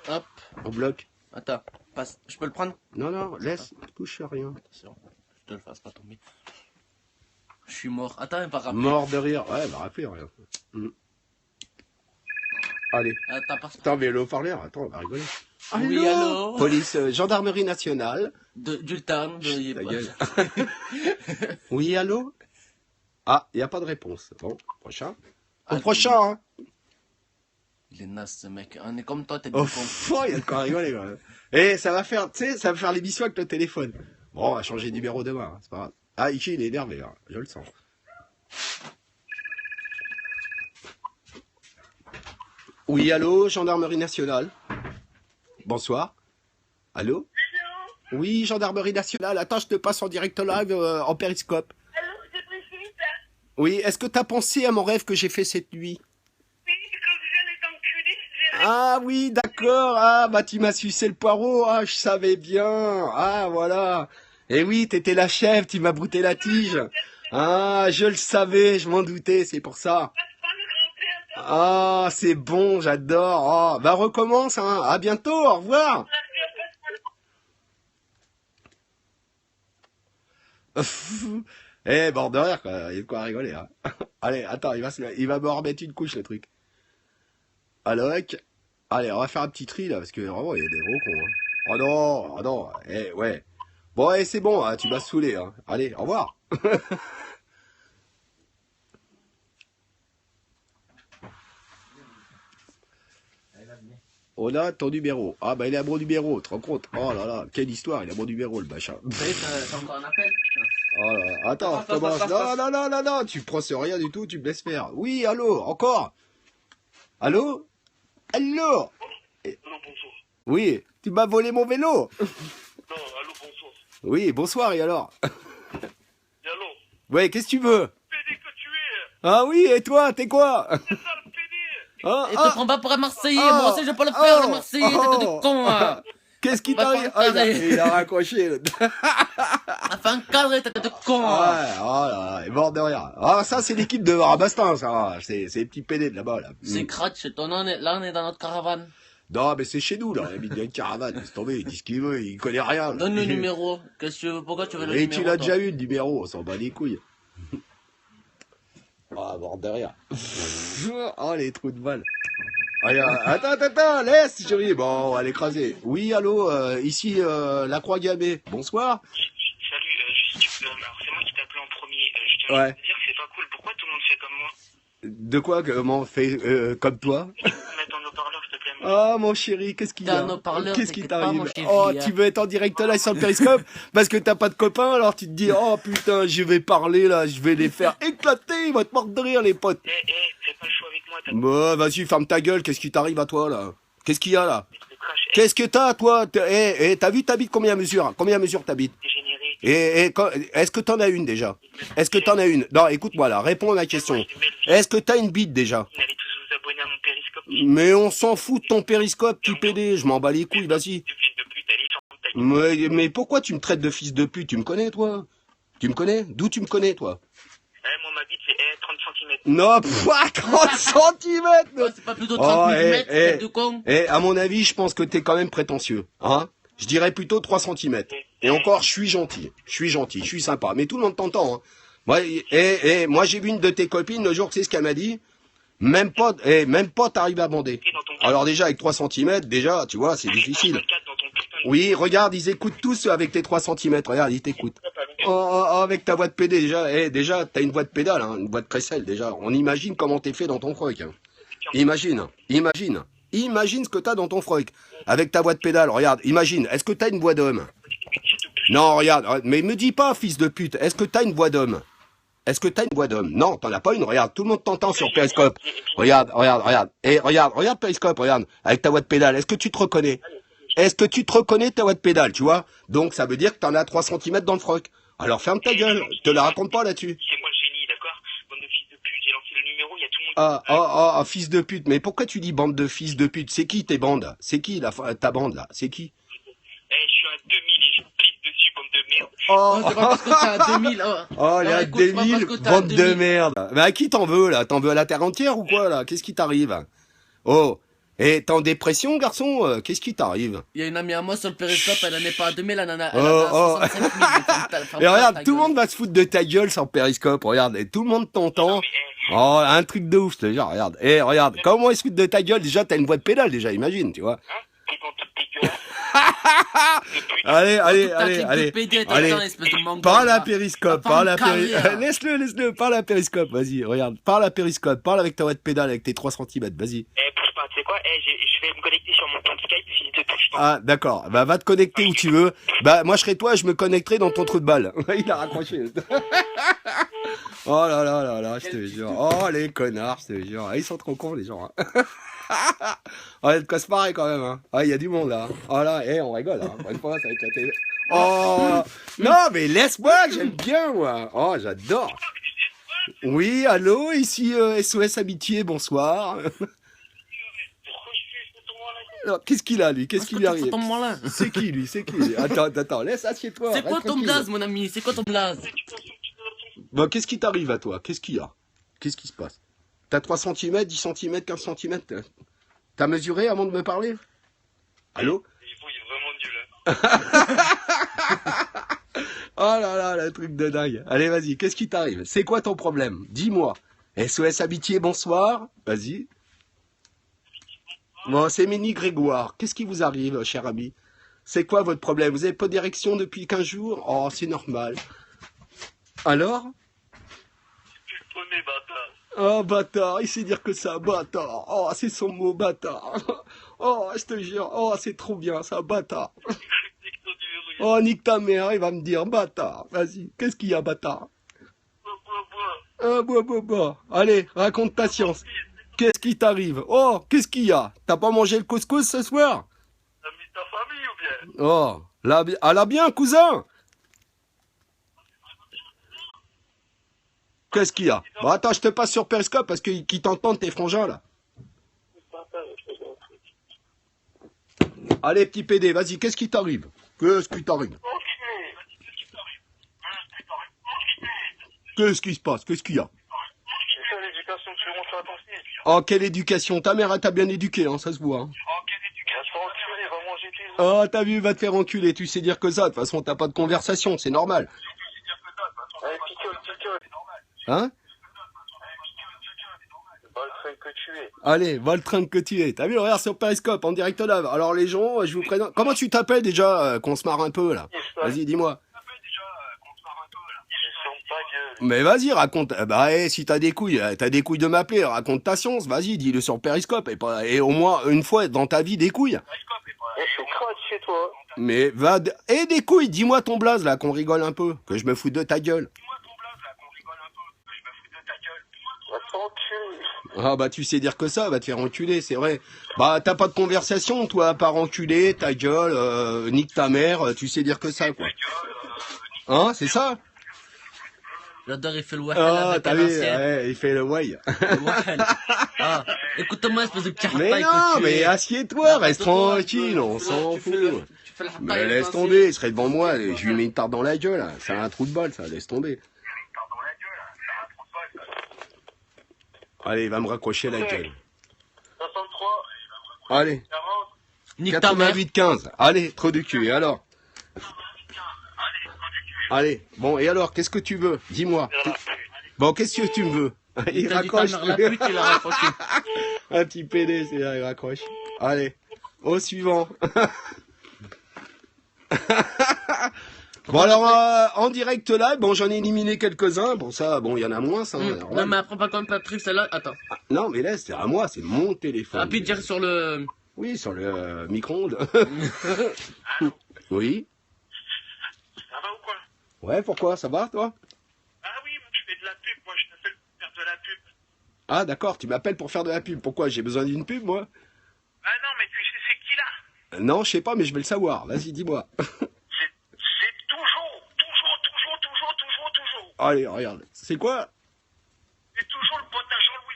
Hop, On bloque. attends. Passe. Je peux le prendre? Non, non, laisse. Touche à rien. Attention, je te le fasse pas tomber. Je suis mort. Attends, il va rappeler. Mort de rire. Ouais, bah rappeler, rien. Allez. Attends, passe. Attends, mais le haut-parleur, attends, on va rigoler. Oui, allô? Police, gendarmerie nationale. D'Ultan, de Ta gueule. Oui, allô? Ah, il n'y a pas de réponse. Bon, prochain. Au prochain, hein. Il est naze, ce mec. On est comme toi, t'es Oh, du con. il y a de quoi rigoler, quand même. Et ça va faire, tu sais, ça va faire l'émission avec le téléphone. Bon, on va changer de numéro demain, hein, c'est pas grave. Ah, Ichi, il est énervé, hein, je le sens. Oui, allô, gendarmerie nationale. Bonsoir. Allô? Oui, gendarmerie nationale. Attends, je te passe en direct live en périscope. Allô, c'est Brigitte? Oui, est-ce que t'as pensé à mon rêve que j'ai fait cette nuit? Oui, quand je viens d'être enculé, j'ai Ah oui, d'accord. Ah, bah tu m'as sucé le poireau. Ah, je savais bien. Ah, voilà. Et oui, t'étais la chèvre, tu m'as brouté la tige. Ah, je le savais, je m'en doutais, c'est pour ça. pas le grand-père, Ah, c'est bon, j'adore. Ah, bah recommence, hein. À bientôt, au revoir. Eh, bord de rire, quoi. Il y a de quoi rigoler, hein. Allez, attends, il va me remettre une couche, le truc. Alloc. Allez, on va faire un petit tri, là, parce que vraiment, il y a des gros cons, hein. Oh non, eh, ouais. Bon, eh, c'est bon, hein, tu m'as saoulé, hein. Allez, au revoir. On a ton numéro. Ah, bah, il a mon numéro, tu te rends compte? Oh là là, quelle histoire, il a mon numéro, le machin. Ça y est, t'as encore un appel? Oh là là. Attends, commence. Non, tu prends sur rien du tout, tu me laisses faire. Oui, allô, encore. Allô? Allô? Non, bonsoir. Oui, tu m'as volé mon vélo. Non, allô, bonsoir. Oui, bonsoir, et alors? Et allô? Ouais, qu'est-ce que tu veux? PD que tu es! Ah oui, et toi, t'es quoi? C'est ça le PD! Ah, Et te prends pas pour un Marseillais, Ah, moi aussi je peux le faire, oh, le Marseillais, tête de con, hein. qu'est-ce qui On va t'arrive? pas encadrer. Il a raccroché. Enfin, cadré, tête de con, Ouais, hein. oh là là, il est mort de rire. Ah, ça, c'est l'équipe de Rabastin, ça. C'est les petits PD de là-bas, là. C'est Kratch, là on est dans notre caravane. Non, mais c'est chez nous, là. Il y a une caravane, laisse tomber, il dit ce qu'il veut, il connaît rien. Donne le numéro. Qu'est-ce que tu veux, pourquoi tu veux le Et numéro? tu l'as toi déjà eu, le numéro, on s'en bat les couilles. Ah, mort de rire. Oh, les trous de balle. Allez, attends, laisse, chérie. Bon, on va l'écraser. Oui, allô, ici, la Croix-Gammée. Bonsoir. Salut, alors c'est moi qui t'appelais en premier. Je tiens à Ouais. te dire que c'est pas cool. Pourquoi tout le monde fait comme moi? De quoi, comment on fait comme toi? Tu peux me mettre en haut-parleur, s'il te plaît? Ah, mon chéri, qu'est-ce qu'il y T'es a? un haut-parleur, Qu'est-ce qui t'inquiète pas, t'arrive? mon chéri, Oh, hein. tu veux être en direct là sur le périscope parce que t'as pas de copain, alors tu te dis, oh putain, je vais parler là, je vais les faire éclater, ils vont te mordre de rire, les potes. Fais pas le show avec moi, t'as Bah, vas-y, ferme ta gueule, qu'est-ce qui t'arrive à toi là? Qu'est-ce qu'il y a là? le crash. Qu'est-ce que t'as, toi? T'as vu, t'habites combien mesure? Combien mesure t'habites? Dégénéré. Est-ce que t'en as une déjà? Est-ce que t'en as une? Non, écoute-moi là, réponds à ma question. Est-ce que t'as une bite déjà? Vous allez tous vous abonner à mon périscope. Mais on s'en fout de ton périscope, petit PD, je m'en bats les couilles, vas-y. Tu fils de pute, allez, t'en fous ta gueule. Mais pourquoi tu me traites de fils de pute? Tu me connais, toi? Tu me connais? D'où tu me connais, toi? Moi, ma bite, c'est 30 cm. Non, 30 centimètres. Oh, c'est pas plutôt 30 mm, tête de con. À mon avis, je pense que t'es quand même prétentieux. Hein? Je dirais plutôt 3 centimètres. Et encore, je suis gentil, je suis sympa. Mais tout le monde t'entend. Hein. Moi, j'ai vu une de tes copines le jour, tu sais ce qu'elle m'a dit? Même pas t'arrives à bander. Alors déjà, avec 3 centimètres, déjà, tu vois, c'est difficile. Oui, regarde, ils écoutent tous avec tes 3 centimètres. Regarde, ils t'écoutent. Avec ta voix de PD, déjà, t'as une voix de pédale, hein, une voix de crécelle, déjà. On imagine comment t'es fait dans ton froc. Hein. Imagine ce que t'as dans ton froc. Avec ta voix de pédale, regarde, imagine, est-ce que t'as une voix d'homme? Non, regarde, mais me dis pas, fils de pute, est-ce que t'as une voix d'homme? Est-ce que t'as une voix d'homme? Non, t'en as pas une, regarde, tout le monde t'entend sur Periscope. Regarde. Et regarde Periscope, regarde, avec ta voix de pédale, est-ce que tu te reconnais? Est-ce que tu te reconnais ta voix de pédale, tu vois? Donc ça veut dire que t'en as 3 centimètres dans le froc. Alors ferme ta gueule, je te la raconte pas là-dessus. C'est moi le génie, d'accord? Bande de fils de pute, j'ai lancé le numéro, il y a tout le monde. Fils de pute, mais pourquoi tu dis bande de fils de pute? C'est qui tes bandes? C'est qui ta bande là? C'est qui? Je suis à 2000 et je pisse dessus, bande de merde. Oh, c'est pas parce que t'es à 2000. Les à 2000, bande de merde. Mais à qui t'en veux là? T'en veux à la terre entière ou quoi là? Qu'est-ce qui t'arrive? Oh, et t'es en dépression, garçon? Qu'est-ce qui t'arrive? Il y a une amie à moi sur le périscope, elle en est pas à 2000, elle en a 65 000. Et regarde, tout le monde va se foutre de ta gueule sur périscope, regarde, et tout le monde t'entend. Oh, un truc de ouf, je te jure, regarde. Regarde, comment ils se foutent de ta gueule? Déjà, t'as une voix de pédale, déjà, imagine, tu vois. Allez. Parle à périscope, laisse-le, parle à périscope, vas-y, regarde, parle à périscope, parle avec ta voix de pédale, avec tes 3 centimètres, vas-y. Bouge pas, tu sais quoi, je vais me connecter sur mon compte Skype, fils de pute. Ah, d'accord, bah va te connecter où tu veux. Bah, moi je serai toi, je me connecterai dans ton trou de balle. Il a raccroché. Oh là, je te jure. Oh, les connards, je te jure. Ils sont trop cons, les gens. Hein. Oh, il y a de quoi se marrer quand même. Hein. Ah, il y a du monde là. Oh là, on rigole. Hein. Pour une fois, ça va éclater. Oh, non, mais laisse-moi, j'aime bien, moi. Oh, j'adore. Oui, allô, ici SOS Amitié, bonsoir. Alors, qu'est-ce qu'il a, lui? Qu'est-ce qu'il lui arrive? C'est qui, lui? Attends, laisse, assieds-toi. C'est quoi ton blaze, mon ami? C'est quoi ton blaze? Bon, qu'est-ce qui t'arrive à toi? Qu'est-ce qu'il y a? Qu'est-ce qui se passe? T'as 3 cm, 10 cm, 15 cm? T'as mesuré avant de me parler? Allô? Il est vraiment nul, hein. Oh là, le truc de dingue. Allez, vas-y, qu'est-ce qui t'arrive? C'est quoi ton problème? Dis-moi. SOS Amitié, bonsoir. Vas-y. Bon, c'est Ménie Grégoire. Qu'est-ce qui vous arrive, cher ami? C'est quoi votre problème? Vous avez pas d'érection depuis 15 jours? Oh, c'est normal. Alors? Tu le connais, bâtard. Oh, bâtard, il sait dire que ça, bâtard. Oh, c'est son mot, bâtard. Oh, je te jure, oh, c'est trop bien, ça, bâtard. Oh, nique ta mère, il va me dire, bâtard. Vas-y, qu'est-ce qu'il y a, bâtard? Bois. Allez, raconte ta science. Qu'est-ce qui t'arrive? Oh, qu'est-ce qu'il y a? T'as pas mangé le couscous ce soir? T'as mis ta famille ou bien? Oh, là bien, cousin. Qu'est-ce qu'il y a? Bon, attends, je te passe sur Periscope parce qu'ils t'entendent tes frangins, là. Allez, petit PD, vas-y, qu'est-ce qui t'arrive? Qu'est-ce qui t'arrive? Qu'est-ce qui se passe? Qu'est-ce qu'il y a? C'est ça l'éducation que tu montres à ton fils. Oh, quelle éducation? Ta mère, elle t'a bien éduqué, hein, ça se voit. Hein. Oh, quelle éducation? Va manger tes os. Oh, t'as vu, va te faire enculer, tu sais dire que ça. De toute façon, t'as pas de conversation, c'est normal. Allez, picole. Hein? Va le train que tu es. Allez, va le train que tu es. T'as vu, regarde sur Periscope, en direct live. Alors les gens, je vous présente... Comment tu t'appelles déjà, qu'on se marre un peu, là? Vas-y, dis-moi. Mais vas-y, raconte. Bah, si t'as des couilles de m'appeler, raconte ta science, vas-y, dis-le sur Periscope. Et au moins, une fois dans ta vie, des couilles. Je suis crade chez toi. Mais va... Et des couilles, dis-moi ton blaze, là, qu'on rigole un peu. Que je me fous de ta gueule. Ah bah tu sais dire que ça, va te faire enculer, c'est vrai. Bah t'as pas de conversation, toi, à part enculer, ta gueule, nique ta mère, tu sais dire que ça, quoi. Hein, c'est ça? J'adore, il fait le Ah, wahal t'as vu, ouais, il fait le way. Ah, écoute-moi, espèce de carpaille. Mais non, mais assieds-toi, reste tranquille, on s'en fout. Mais laisse tomber, il serait devant moi, je lui mets une tarte dans la gueule, c'est un trou de balle, ça, laisse tomber. Allez, il va me raccrocher la gueule. 63. Allez. 40. Nique ta mère. 88-15. Allez, trop de cul. Et alors? Allez, bon, et alors, qu'est-ce que tu veux? Dis-moi. Bon, qu'est-ce que tu me veux? Il T'as dit ta raccroche. mère, la pute, il a raccroché. Un petit PD, c'est là, il raccroche. Allez, au suivant. Bon alors, en direct là, bon j'en ai éliminé quelques-uns. Bon ça, bon il y en a moins, ça. Non mais après pas comme Patrick, celle-là, attends. Ah, non mais là c'est à moi, c'est mon téléphone. Rapide, dire sur le... Oui, sur le micro-ondes. Oui. Ça va ou quoi? Ouais, pourquoi? Ça va toi? Ah oui, je fais de la pub, moi je t'appelle pour faire de la pub. Ah d'accord, tu m'appelles pour faire de la pub. Pourquoi? J'ai besoin d'une pub moi? Ah non, mais tu sais c'est qui là? Non, je sais pas, mais je vais le savoir. Vas-y, dis-moi. C'est toujours. Allez, regarde. C'est quoi? C'est toujours le pote à Jean-Louis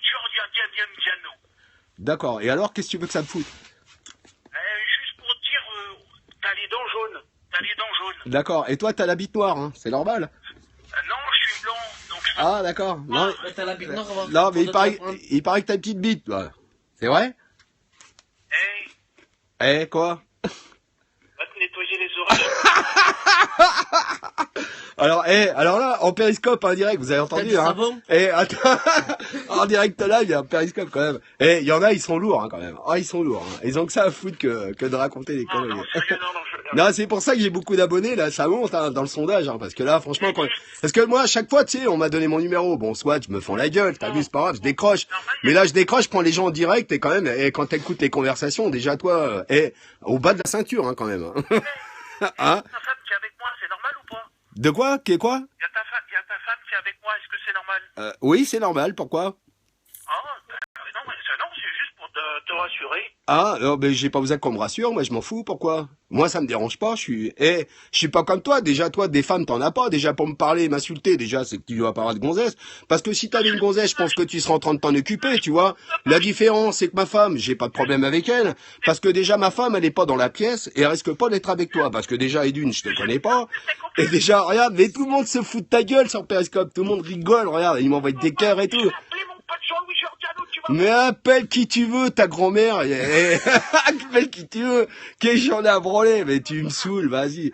Diano. D'accord. Et alors, qu'est-ce que tu veux que ça me foute? Juste pour dire, t'as les dents jaunes. D'accord. Et toi, t'as la bite noire, hein? C'est normal. Non, je suis blanc, donc je... Ah, d'accord. Non, Ouais, t'as la bite noire, on va- non, mais on doit te la il paraît que t'as une petite bite, toi. C'est vrai? Hey, Quoi? va te nettoyer les oreilles. Alors là, en périscope, en direct, vous avez T'as entendu, du hein? savon? Attends, en direct là, il y a un périscope quand même. Il y en a, ils sont lourds, hein, quand même. Ah, ils sont lourds, hein. Ils ont que ça à foutre que de raconter des conneries. Non, sérieux, non, Non, c'est pour ça que j'ai beaucoup d'abonnés, là, ça monte, hein, dans le sondage, hein, parce que là, franchement, parce que moi, à chaque fois, tu sais, on m'a donné mon numéro. Bon, soit je me fends la gueule, t'as vu, c'est pas grave, je décroche. Mais là, je décroche, je prends les gens en direct, et quand même, quand t'écoutes les conversations, déjà, toi, au bas de la ceinture, hein, quand même. Hein. Hein? Ta femme qui est avec moi, c'est normal ou pas? De quoi? Qu'est quoi? Il y a ta femme qui est avec moi, est-ce que c'est normal? Oui, c'est normal, pourquoi? Non, c'est juste pour te rassurer. Ah, non, mais j'ai pas besoin qu'on me rassure, moi je m'en fous, pourquoi? Moi ça me dérange pas, je suis pas comme toi, déjà toi, des femmes t'en as pas, déjà pour me parler, m'insulter, déjà c'est que tu dois pas avoir de gonzesse, parce que si t'avais une gonzesse, je pense que tu serais en train de t'en occuper, tu vois. La différence c'est que ma femme, j'ai pas de problème avec elle, parce que déjà ma femme elle est pas dans la pièce, et elle risque pas d'être avec toi, parce que déjà, et d'une, je te connais pas, et déjà, regarde, mais tout le monde se fout de ta gueule sur Periscope, tout le monde rigole, regarde, ils m'envoient des cœurs et tout. Appelez mon pote Jean-Louis Giordano, tu vas... Mais appelle qui tu veux, ta grand-mère. Appelle qui tu veux. Qu'est-ce que j'en ai à branler? Mais tu me saoules, vas-y.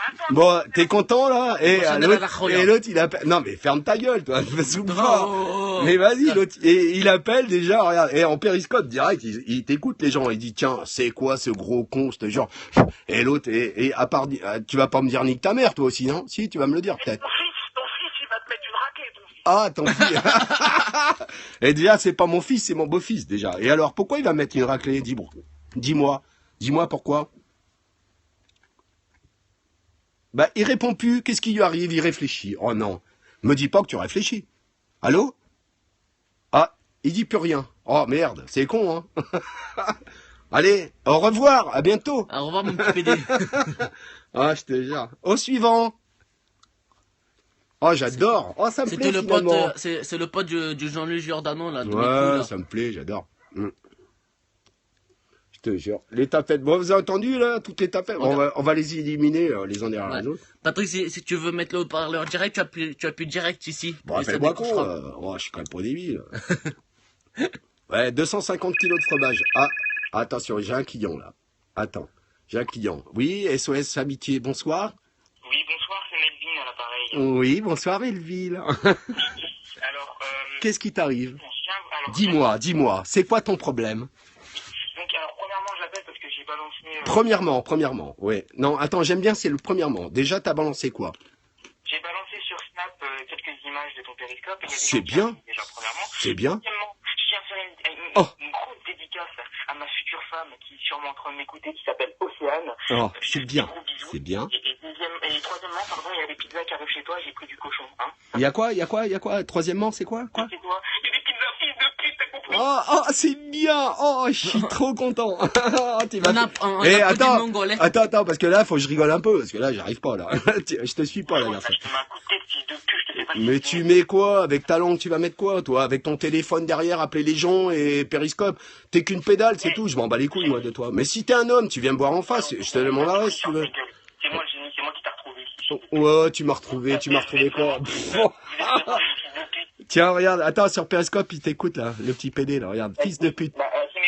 Attends. Bon, t'es content là? Et Bon, l'autre, il appelle. Non, mais ferme ta gueule, toi. Me saoule Non, pas. oh. Mais vas-y, l'autre. Et il appelle déjà, regarde. Et en périscope direct, il t'écoute les gens. Il dit, tiens, c'est quoi ce gros con, ce genre. Et l'autre, et à part, tu vas pas me dire nique ta mère, toi aussi, non? Si, tu vas me le dire peut-être. Ton fils, il va te mettre une raclée, ton fils. Ah, ton fils. Et déjà, c'est pas mon fils, c'est mon beau-fils, déjà. Et alors, pourquoi il va mettre une raclée? Dis-moi. Dis-moi pourquoi. Bah, il répond plus. Qu'est-ce qui lui arrive? Il réfléchit. Oh non. Me dis pas que tu réfléchis. Allô? Ah, il dit plus rien. Oh merde, c'est con, hein. Allez, au revoir, à bientôt. Au revoir mon petit PD. Ah, je te jure. Au suivant. Oh, j'adore. Oh, ça me plaît C'était le pote, finalement. c'est le pote du Jean-Louis Giordano, là. tous les coups, Ouais, là. ça me plaît, j'adore. Je te jure. Les tapettes. Bon, vous avez entendu, là, toutes les tapettes? On va les éliminer, les uns derrière les autres. Patrick, si tu veux mettre le haut-parleur direct, tu appuies direct ici. Bon, Et ça fais-moi con. décrochera. Je suis quand même pas débile. Ouais, 250 kilos de fromage. Ah, attention, j'ai un client, là. Attends, j'ai un client. Oui, SOS Amitié, bonsoir. Oui, bonsoir, c'est Melvin à l'appareil. Oui, bonsoir, Melville. Alors, Qu'est-ce qui t'arrive? alors, Dis-moi, c'est quoi ton problème? Donc, alors, premièrement, je l'appelle parce que j'ai balancé... Premièrement, ouais. Non, attends, j'aime bien, c'est le premièrement. Déjà, t'as balancé quoi? J'ai balancé sur Snap quelques images de ton périscope. Et il y a des C'est gens qui bien. arrivent déjà, premièrement. C'est bien. Deuxièmement, je tiens à faire une grosse dédicace à ma future femme qui est sûrement en train de m'écouter, qui s'appelle Océane. Oh, Je c'est te bien. fais gros bisous. C'est bien. Et troisièmement, pardon, il y a des pizzas qui arrivent chez toi, j'ai pris du cochon. Hein. Il y a quoi? Troisièmement, c'est quoi? Quoi? C'est toi. Il y a des pizzas fils de pute, t'as compris? Oh, c'est bien. Oh, je suis trop content. Tu vas- On a Eh, petit attends, mongolais. attends, parce que là, faut que je rigole un peu, parce que là, j'arrive pas, là. Je te suis pas, là, garçon. Je te mets un coup de tête, fils de pute, je te fais pas Mais tu mets quoi? Avec ta langue, tu vas mettre quoi, toi? Avec ton téléphone derrière, appeler les gens et périscope. T'es qu'une pédale, c'est tout. Je m'en bats les couilles, moi, de toi. Mais si t'es un homme, tu viens me voir en face. Je te demanderai si tu veux. C'est moi le génie, c'est moi qui t'ai retrouvé. Ouais, tu m'as retrouvé quoi? Tiens, regarde, attends, sur Periscope, il t'écoute, là, le petit PD, là, regarde, fils de pute.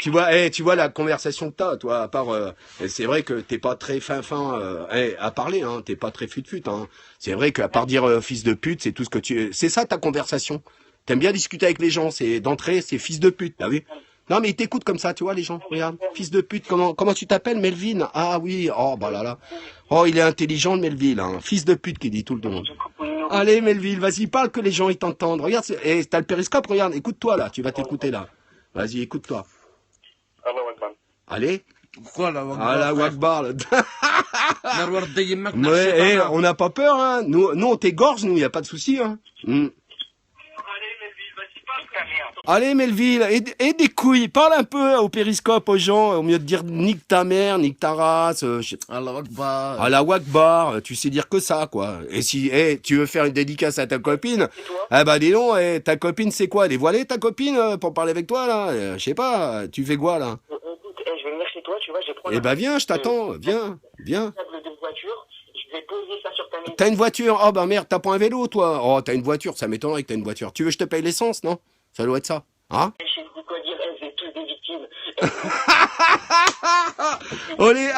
Bah, Tu vois la conversation que t'as, toi, à part, c'est vrai que t'es pas très fin, à parler, hein, t'es pas très fut, hein. C'est vrai qu'à part dire fils de pute, c'est tout ce que c'est ça ta conversation. T'aimes bien discuter avec les gens, c'est d'entrée, c'est fils de pute, t'as vu? Non, mais ils t'écoutent comme ça, tu vois, les gens. Regarde, fils de pute, comment tu t'appelles, Melvin? Ah oui, oh, bah là. Oh, il est intelligent, Melville, hein. Fils de pute qui dit tout le monde. Allez, Melville, vas-y, parle que les gens, ils t'entendent. Regarde, t'as le périscope, regarde, écoute-toi, là, tu vas t'écouter, là. Vas-y, écoute-toi. Allez. Pourquoi la Wakbar? Ah, la Wakbar, là. Narwar Dayimak, Ouais, on n'a pas peur, hein. Nous, on t'égorge, nous, y a pas de souci, hein. Allez, Melville, et des couilles, parle un peu au périscope aux gens, au mieux de dire nique ta mère, nique ta race, Allah Wakbar. à la Wakbar, tu sais dire que ça, quoi. Et si tu veux faire une dédicace à ta copine, ah bah dis donc, ta copine c'est quoi? Elle est voilée ta copine pour parler avec toi là? Je sais pas, tu fais quoi là? Écoute, je vais venir chez toi, tu vois, je vais prendre Eh bah viens, je t'attends, viens. table de voiture, je vais poser ça sur ta maison. T'as une voiture? Oh bah merde, t'as pas un vélo toi? Oh t'as une voiture, ça m'étonnerait que t'as une voiture. Tu veux que je te paye l'essence, non? Ça doit être ça, hein? Je sais quoi dire, vous êtes tous des victimes. Allez,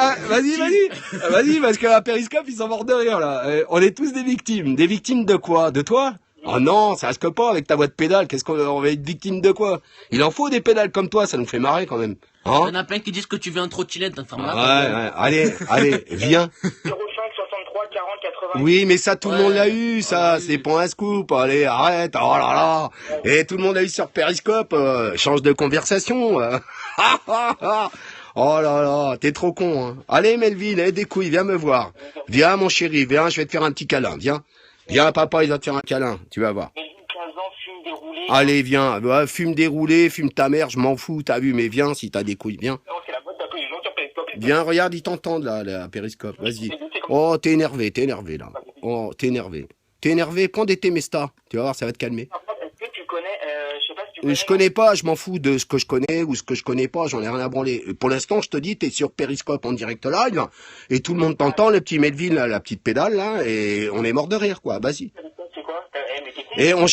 vas-y, parce qu'à Periscope, ils sont morts de rire, là. On est tous des victimes. Des victimes de quoi? De toi? Oh non, ça risque pas avec ta voix de pédale. Qu'est-ce qu'on va être victime de quoi? Il en faut des pédales comme toi, ça nous fait marrer quand même. Il Hein? y en a plein qui disent que tu veux un trottinette, enfin, Ouais, allez, viens. 05 63 40 80. Oui, mais ça, tout le monde l'a eu, ça. Ah oui. C'est pas un scoop. Allez, arrête. Oh là là. Et tout le monde a eu sur Periscope. Change de conversation. Oh là là, t'es trop con. Hein. Allez, Melville, des couilles, viens me voir. Viens, mon chéri, viens, je vais te faire un petit câlin. Viens. Viens, papa, il va te faire un câlin. Tu vas voir. Mais 15 ans, fume déroulé. Allez, viens. Ouais, fume déroulé, fume ta mère, je m'en fous, t'as vu, mais viens si t'as des couilles, viens. Non, c'est la boîte d'appel, les gens sur Periscope. Viens, regarde, ils t'entendent là, à Periscope. Vas-y. Oh, t'es énervé là. Oh, t'es énervé, prends des Temesta. Tu vas voir, ça va te calmer. Est-ce que tu connais, je sais pas si tu connais. Je connais pas, je m'en fous de ce que je connais ou ce que je connais pas, j'en ai rien à branler. Pour l'instant, je te dis, t'es sur Periscope en direct live, et tout le monde t'entend, le petit Melville, là, la petite pédale, là, et on est mort de rire, quoi, vas-y. C'est quoi? Mais t'es con. Et on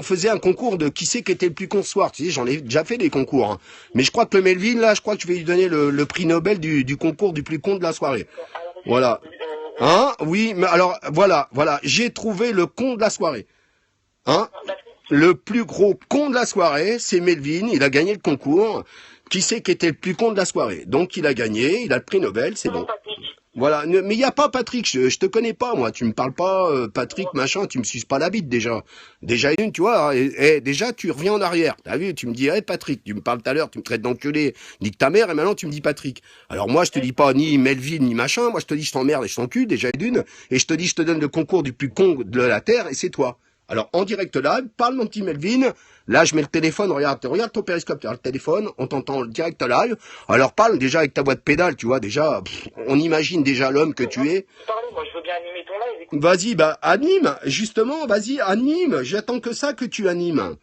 faisait un concours de qui c'est qui était le plus con ce soir, tu sais, j'en ai déjà fait des concours, hein. Mais je crois que le Melville, là, je crois que je vais lui donner le prix Nobel du concours du plus con de la soirée. Voilà. Hein? Oui, mais alors, voilà, j'ai trouvé le con de la soirée. Hein? Le plus gros con de la soirée, c'est Melvin, il a gagné le concours. Qui c'est qui était le plus con de la soirée? Donc il a gagné, il a le prix Nobel, c'est bon. Voilà, mais il y a pas Patrick, je te connais pas moi, tu me parles pas Patrick machin, tu me suces pas la bite déjà. Déjà une, tu vois, déjà tu reviens en arrière. T'as vu, tu me dis Patrick, tu me parles tout à l'heure, tu me traites d'enculé, nique ta mère et maintenant tu me dis Patrick. Alors moi je te dis pas ni Melvin ni machin, moi je te dis je t'emmerde et je t'encule déjà d'une et je te dis je te donne le concours du plus con de la terre et c'est toi. Alors, en direct live, parle mon petit Melvin. Là, je mets le téléphone, regarde ton périscope, tu as le téléphone, on t'entend direct live. Alors, parle déjà avec ta boîte pédale, tu vois, déjà, on imagine déjà l'homme que tu es. Parlez, moi, je veux bien animer ton live. Écoute. Vas-y, anime, justement, vas-y, anime. J'attends que ça que tu animes.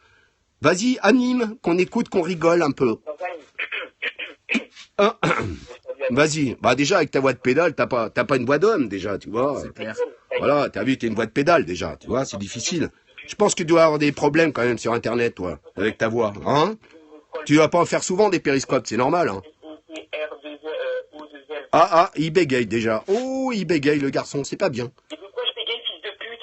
Vas-y, anime, qu'on écoute, qu'on rigole un peu. Vas-y, déjà, avec ta voix de pédale, t'as pas une voix d'homme, déjà, tu vois. C'est clair. Voilà, t'as vu, t'es une voix de pédale déjà, tu vois, c'est difficile. Je pense que tu dois avoir des problèmes quand même sur Internet, toi, avec ta voix, hein? Tu vas pas en faire souvent des périscopes, c'est normal, hein? Il bégaye déjà. Oh, il bégaye le garçon, c'est pas bien. Et pourquoi je bégaye, fils de pute?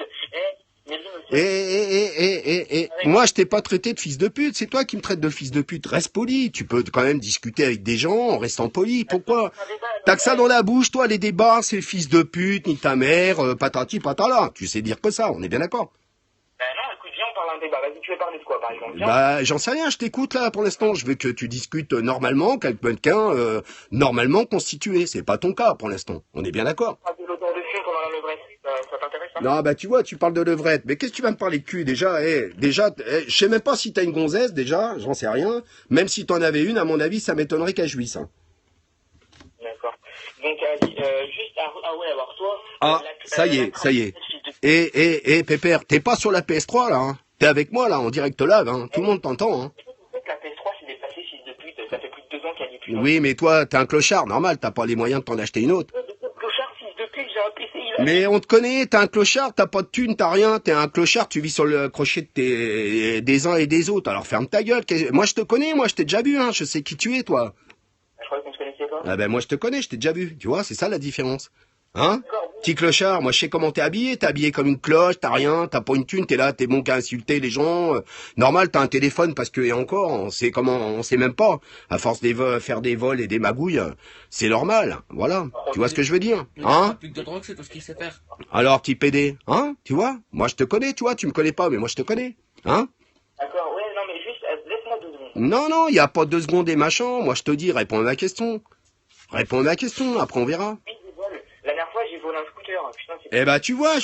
Moi, je t'ai pas traité de fils de pute, c'est toi qui me traites de fils de pute. Reste poli, tu peux quand même discuter avec des gens en restant poli. Pourquoi? T'as que ça dans la bouche, toi, les débats, c'est fils de pute, ni ta mère, patati patala. Tu sais dire que ça, on est bien d'accord. Non, écoute, viens, on parle d'un débat. Vas-y, tu veux parler de quoi, par exemple? J'en sais rien, je t'écoute là pour l'instant. Je veux que tu discutes normalement, qu'avec quelqu'un normalement constitué. C'est pas ton cas pour l'instant. On est bien d'accord. De l'odeur de fume pendant la levrette. Ça t'intéresse, ça? Non, tu vois, tu parles de levrette. Mais qu'est-ce que tu vas me parler de cul déjà? Je sais même pas si t'as une gonzesse déjà, j'en sais rien. Même si t'en avais une, à mon avis, ça m'étonnerait qu'elle jouisse. Hein. D'accord. Donc, juste, alors toi... Ça y est. Et Pépère, t'es pas sur la PS3 là, hein? T'es avec moi là, en direct live, hein? Tout le monde t'entend, hein? La PS3 s'est déplacée, fils de pute. Ça fait plus de 2 ans qu'elle n'y est plus. Oui, mais toi, t'es un clochard, normal, t'as pas les moyens de t'en acheter une autre. Clochard, fils de pute, j'ai un PC, il a... Mais on te connaît, t'es un clochard, t'as pas de thune, t'as rien, t'es un clochard, tu vis sur le crochet des uns et des autres. Alors ferme ta gueule. Moi je te connais, moi je t'ai déjà vu, hein, je sais qui tu es toi. Je croyais qu'on se connaissait pas. Ah ben moi je te connais, je t'ai déjà vu. Tu vois, c'est ça la différence. Hein? D'accord, Petit clochard, moi je sais comment t'es habillé comme une cloche, t'as rien, t'as pas une thune, t'es là, t'es bon qu'à insulter les gens. Normal, t'as un téléphone parce que, et encore, on sait même pas. À force de faire des vols et des magouilles, c'est normal, voilà. Tu vois ce que je veux dire? Hein? Plus que de drogue, c'est tout ce qu'il sait faire. Alors, petit PD, hein? Tu vois? Moi je te connais, tu vois, tu me connais pas, mais moi je te connais. Hein? D'accord, ouais, non, mais juste, laisse-moi 2 secondes. Non, y a pas 2 secondes et machin, moi je te dis, réponds à ma question. Réponds à ma question, après on verra. Oui, je vole. La dernière fois, j'ai volé un scooter. Putain, c'est... Eh ben tu vois,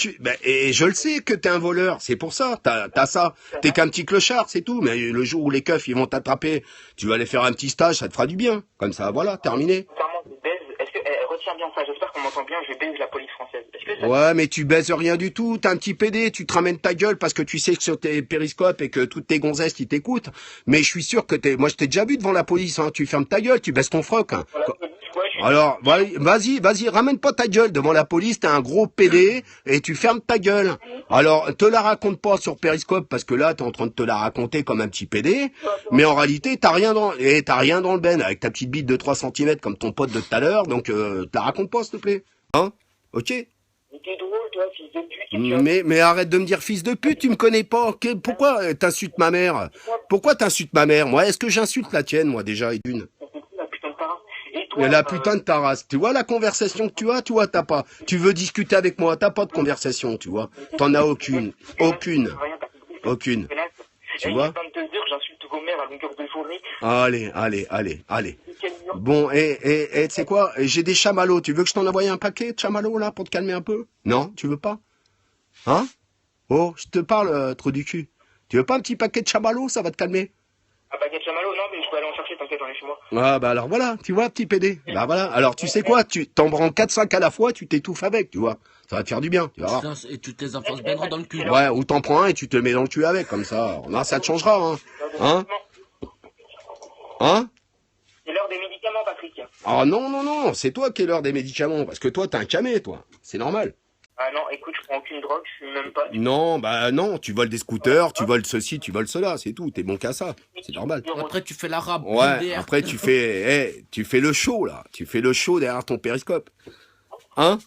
et je le sais que t'es un voleur, c'est pour ça, t'as ça. T'es qu'un petit clochard, c'est tout. Mais le jour où les keufs ils vont t'attraper, tu vas aller faire un petit stage, ça te fera du bien. Comme ça, voilà, terminé. Sincèrement, je baise. Est-ce que... retiens bien ça, j'espère qu'on m'entend bien, je baise la police française. Est-ce que ça... Ouais, mais tu baises rien du tout, t'es un petit PD, tu te ramènes ta gueule parce que tu sais que sur tes périscopes et que toutes tes gonzesses qui t'écoutent. Mais je suis sûr que moi je t'ai déjà vu devant la police, hein. Tu fermes ta gueule, tu baisses ton froc. Hein. Voilà, ouais, je suis... Alors, vas-y, ramène pas ta gueule devant la police, t'es un gros PD et tu fermes ta gueule. Alors, te la raconte pas sur Periscope parce que là, t'es en train de te la raconter comme un petit PD, mais en réalité, t'as rien dans le ben avec ta petite bite de 3 cm comme ton pote de tout à l'heure, donc te la raconte pas, s'il te plaît. Hein? Ok? Mais t'es drôle, toi, fils de pute. Mais arrête de me dire fils de pute, tu me connais pas. Pourquoi t'insultes ma mère? Pourquoi t'insultes ma mère? Moi, est-ce que j'insulte la tienne, moi, déjà, et d'une? La putain de ta race. Et toi, La putain de ta race. Tu vois la conversation que tu as, t'as pas. Tu veux discuter avec moi, t'as pas de conversation, tu vois. T'en as aucune. Aucune. rien, t'as compris, Aucune. connasse. Tu Et vois? il est 22 heures, j'insulte vos mères à longueur de journée. Allez. Bon, et tu sais quoi? J'ai des chamallows. Tu veux que je t'en envoie un paquet de chamallows, là, pour te calmer un peu? Non, tu veux pas? Hein? Oh, je te parle, trou du cul. Tu veux pas un petit paquet de chamallows, ça va te calmer? Un paquet de chamallows, non, mais je peux aller en chercher, t'inquiète, on est chez moi. Ah, bah alors voilà, tu vois, petit PD. Bah voilà, alors tu sais quoi? Tu t'en branles 4-5 à la fois, tu t'étouffes avec, tu vois. Ça va te faire du bien, tu vas voir. Et tu te les enfonces bien droit dans le cul. Ouais, ou t'en prends un et tu te le mets dans le cul avec, comme ça. Non, ça te changera, hein. Hein? Hein? C'est l'heure des médicaments, Patrick. Ah non, c'est toi qui es l'heure des médicaments, parce que toi, t'es un camé, toi. C'est normal. Ah non, écoute, je prends aucune drogue, je fume même pas. Non, bah non, tu voles des scooters, tu voles ceci, tu voles cela, c'est tout. T'es bon qu'à ça, c'est normal. Après, tu fais l'arabe. Ouais, après tu fais le show, là. Tu fais le show derrière ton périscope. Hein?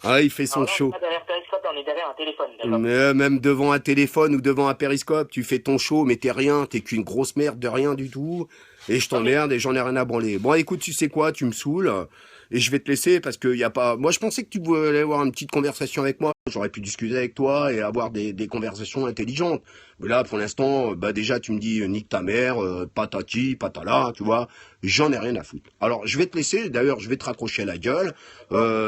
Ah, il fait son Non, show. pas derrière Periscope, on est derrière un téléphone, d'accord. Mais même devant un téléphone ou devant un périscope, tu fais ton show, mais t'es rien, t'es qu'une grosse merde de rien du tout. Et je t'emmerde et j'en ai rien à branler. Bon, écoute, tu sais quoi, tu me saoules. Et je vais te laisser parce que y a pas. Moi, je pensais que tu voulais avoir une petite conversation avec moi. J'aurais pu discuter avec toi et avoir des conversations intelligentes. Mais là, pour l'instant, bah déjà, tu me dis nique ta mère, patati, patala, tu vois. J'en ai rien à foutre. Alors, je vais te laisser. D'ailleurs, je vais te raccrocher à la gueule.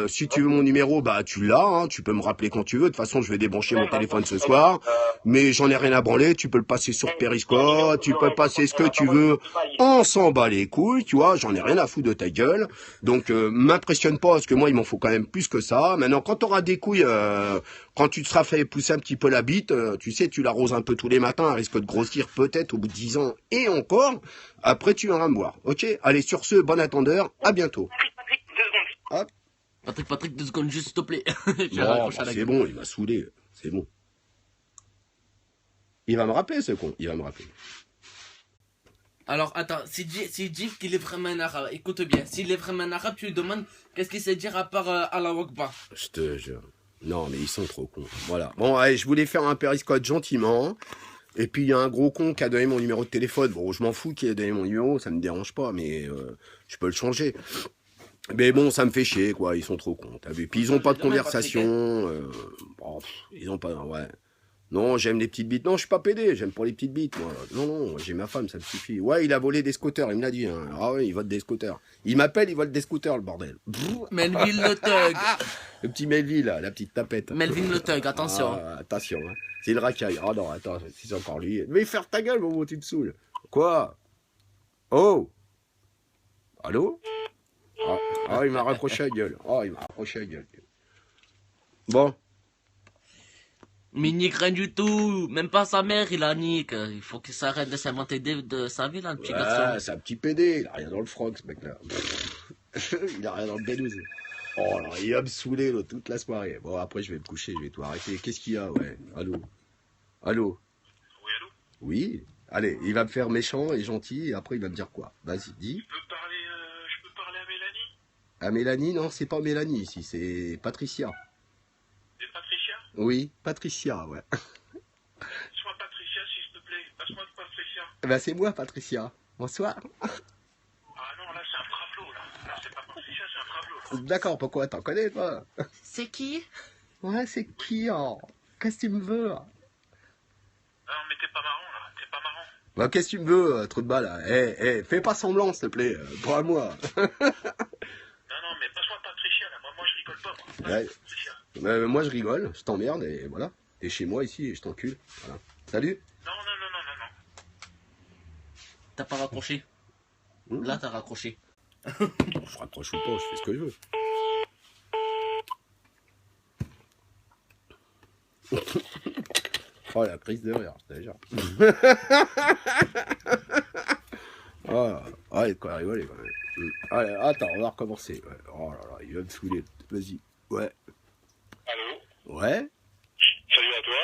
Si tu veux mon numéro, bah tu l'as. Hein, tu peux me rappeler quand tu veux. De toute façon, je vais débrancher mon téléphone ce soir. Mais j'en ai rien à branler. Tu peux le passer sur Periscope. Tu peux passer ce que tu veux. On s'en bat les couilles, tu vois. J'en ai rien à foutre de ta gueule. Donc, m'impressionne pas parce que moi, il m'en faut quand même plus que ça. Maintenant, quand t'auras des couilles, quand tu te seras fait pousser un petit peu la bite, tu sais, tu l'arroses un peu tous les matins. Elle risque de grossir peut-être au bout de 10 ans et encore. Après, tu viendras me voir. Ok? Allez, sur ce, bon attendeur. À bientôt. Patrick, 2 secondes. Hop. Patrick, 2 secondes, juste, s'il te plaît. Non, bah, c'est bon, il m'a saoulé. C'est bon. Il va me rappeler, ce con. Il va me rappeler. Alors, attends, s'il dit qu'il est vraiment un arabe, écoute bien, s'il est vraiment un arabe, tu lui demandes qu'est-ce qu'il sait dire à part Allah Akbar. Je te jure. Non, mais ils sont trop cons. Voilà. Bon, allez, je voulais faire un périscope gentiment. Et puis, il y a un gros con qui a donné mon numéro de téléphone. Bon, je m'en fous qu'il ait donné mon numéro, ça me dérange pas, mais je peux le changer. Mais bon, ça me fait chier, quoi. Ils sont trop cons, t'as vu. Puis, ils ont pas de conversation. Bon, ils ont pas... Ouais. Non, j'aime les petites bites. Non, je suis pas pédé, j'aime pas les petites bites, moi. Non, j'ai ma femme, ça me suffit. Ouais, il a volé des scooters, il me l'a dit. Hein. Ah ouais, il vole des scooters. Il m'appelle, il vole des scooters, le bordel. Melvin le thug. Le petit Melvin, là, la petite tapette. Melvin le thug, attention. Ah, attention, hein. C'est le racaille. Ah non, attends, c'est encore lui. Mais faire ta gueule, Momo, tu te saoules. Quoi? Oh? Allô? Ah, il m'a raccroché la gueule. Bon. Mais il nique rien du tout. Même pas sa mère, il a nique. Il faut qu'il s'arrête de s'inventer de sa vie, là, le petit garçon. C'est un petit PD. Il a rien dans le froc, ce mec-là. Il a rien dans le bédouze. Oh là, il va me saouler là, toute la soirée. Bon, après, je vais me coucher, je vais tout arrêter. Qu'est-ce qu'il y a, ouais? Allô? Allô? Oui, allô? Oui? Allez, il va me faire méchant et gentil, et après, il va me dire quoi? Vas-y, dis. Je peux parler à Mélanie? Ah, Mélanie? Non, c'est pas Mélanie ici, c'est Patricia. C'est Patricia? Oui, Patricia, ouais. Passe-moi Patricia, s'il te plaît. Passe-moi Patricia. Ben, c'est moi, Patricia. Bonsoir. Ah non, là, c'est un fraplo, là. Là, c'est pas Patricia, c'est un fraplo. D'accord, pourquoi? T'en connais, toi? C'est qui? Ouais, c'est qui, hein? Qu'est-ce que tu me veux? Non, mais t'es pas marrant, là. T'es pas marrant. Bah, qu'est-ce que tu me veux, trou de balle, là? Fais pas semblant, s'il te plaît, pour à moi. Non, mais passe-moi Patricia, là. Moi, je rigole pas, moi. Ouais. Patricia. Moi, je rigole, je t'emmerde, et voilà. T'es chez moi, ici, et je t'encule. Voilà. Salut. Non. T'as pas raccroché. Mmh. Là, t'as raccroché. Je raccroche ou pas, je fais ce que je veux. Oh, la crise de rire, déjà. Ah, il y a de quoi rigoler, quand même. Allez, attends, on va recommencer. Ouais. Oh là là, il va me saouler. Vas-y. Ouais. Allô? Ouais. Salut à toi.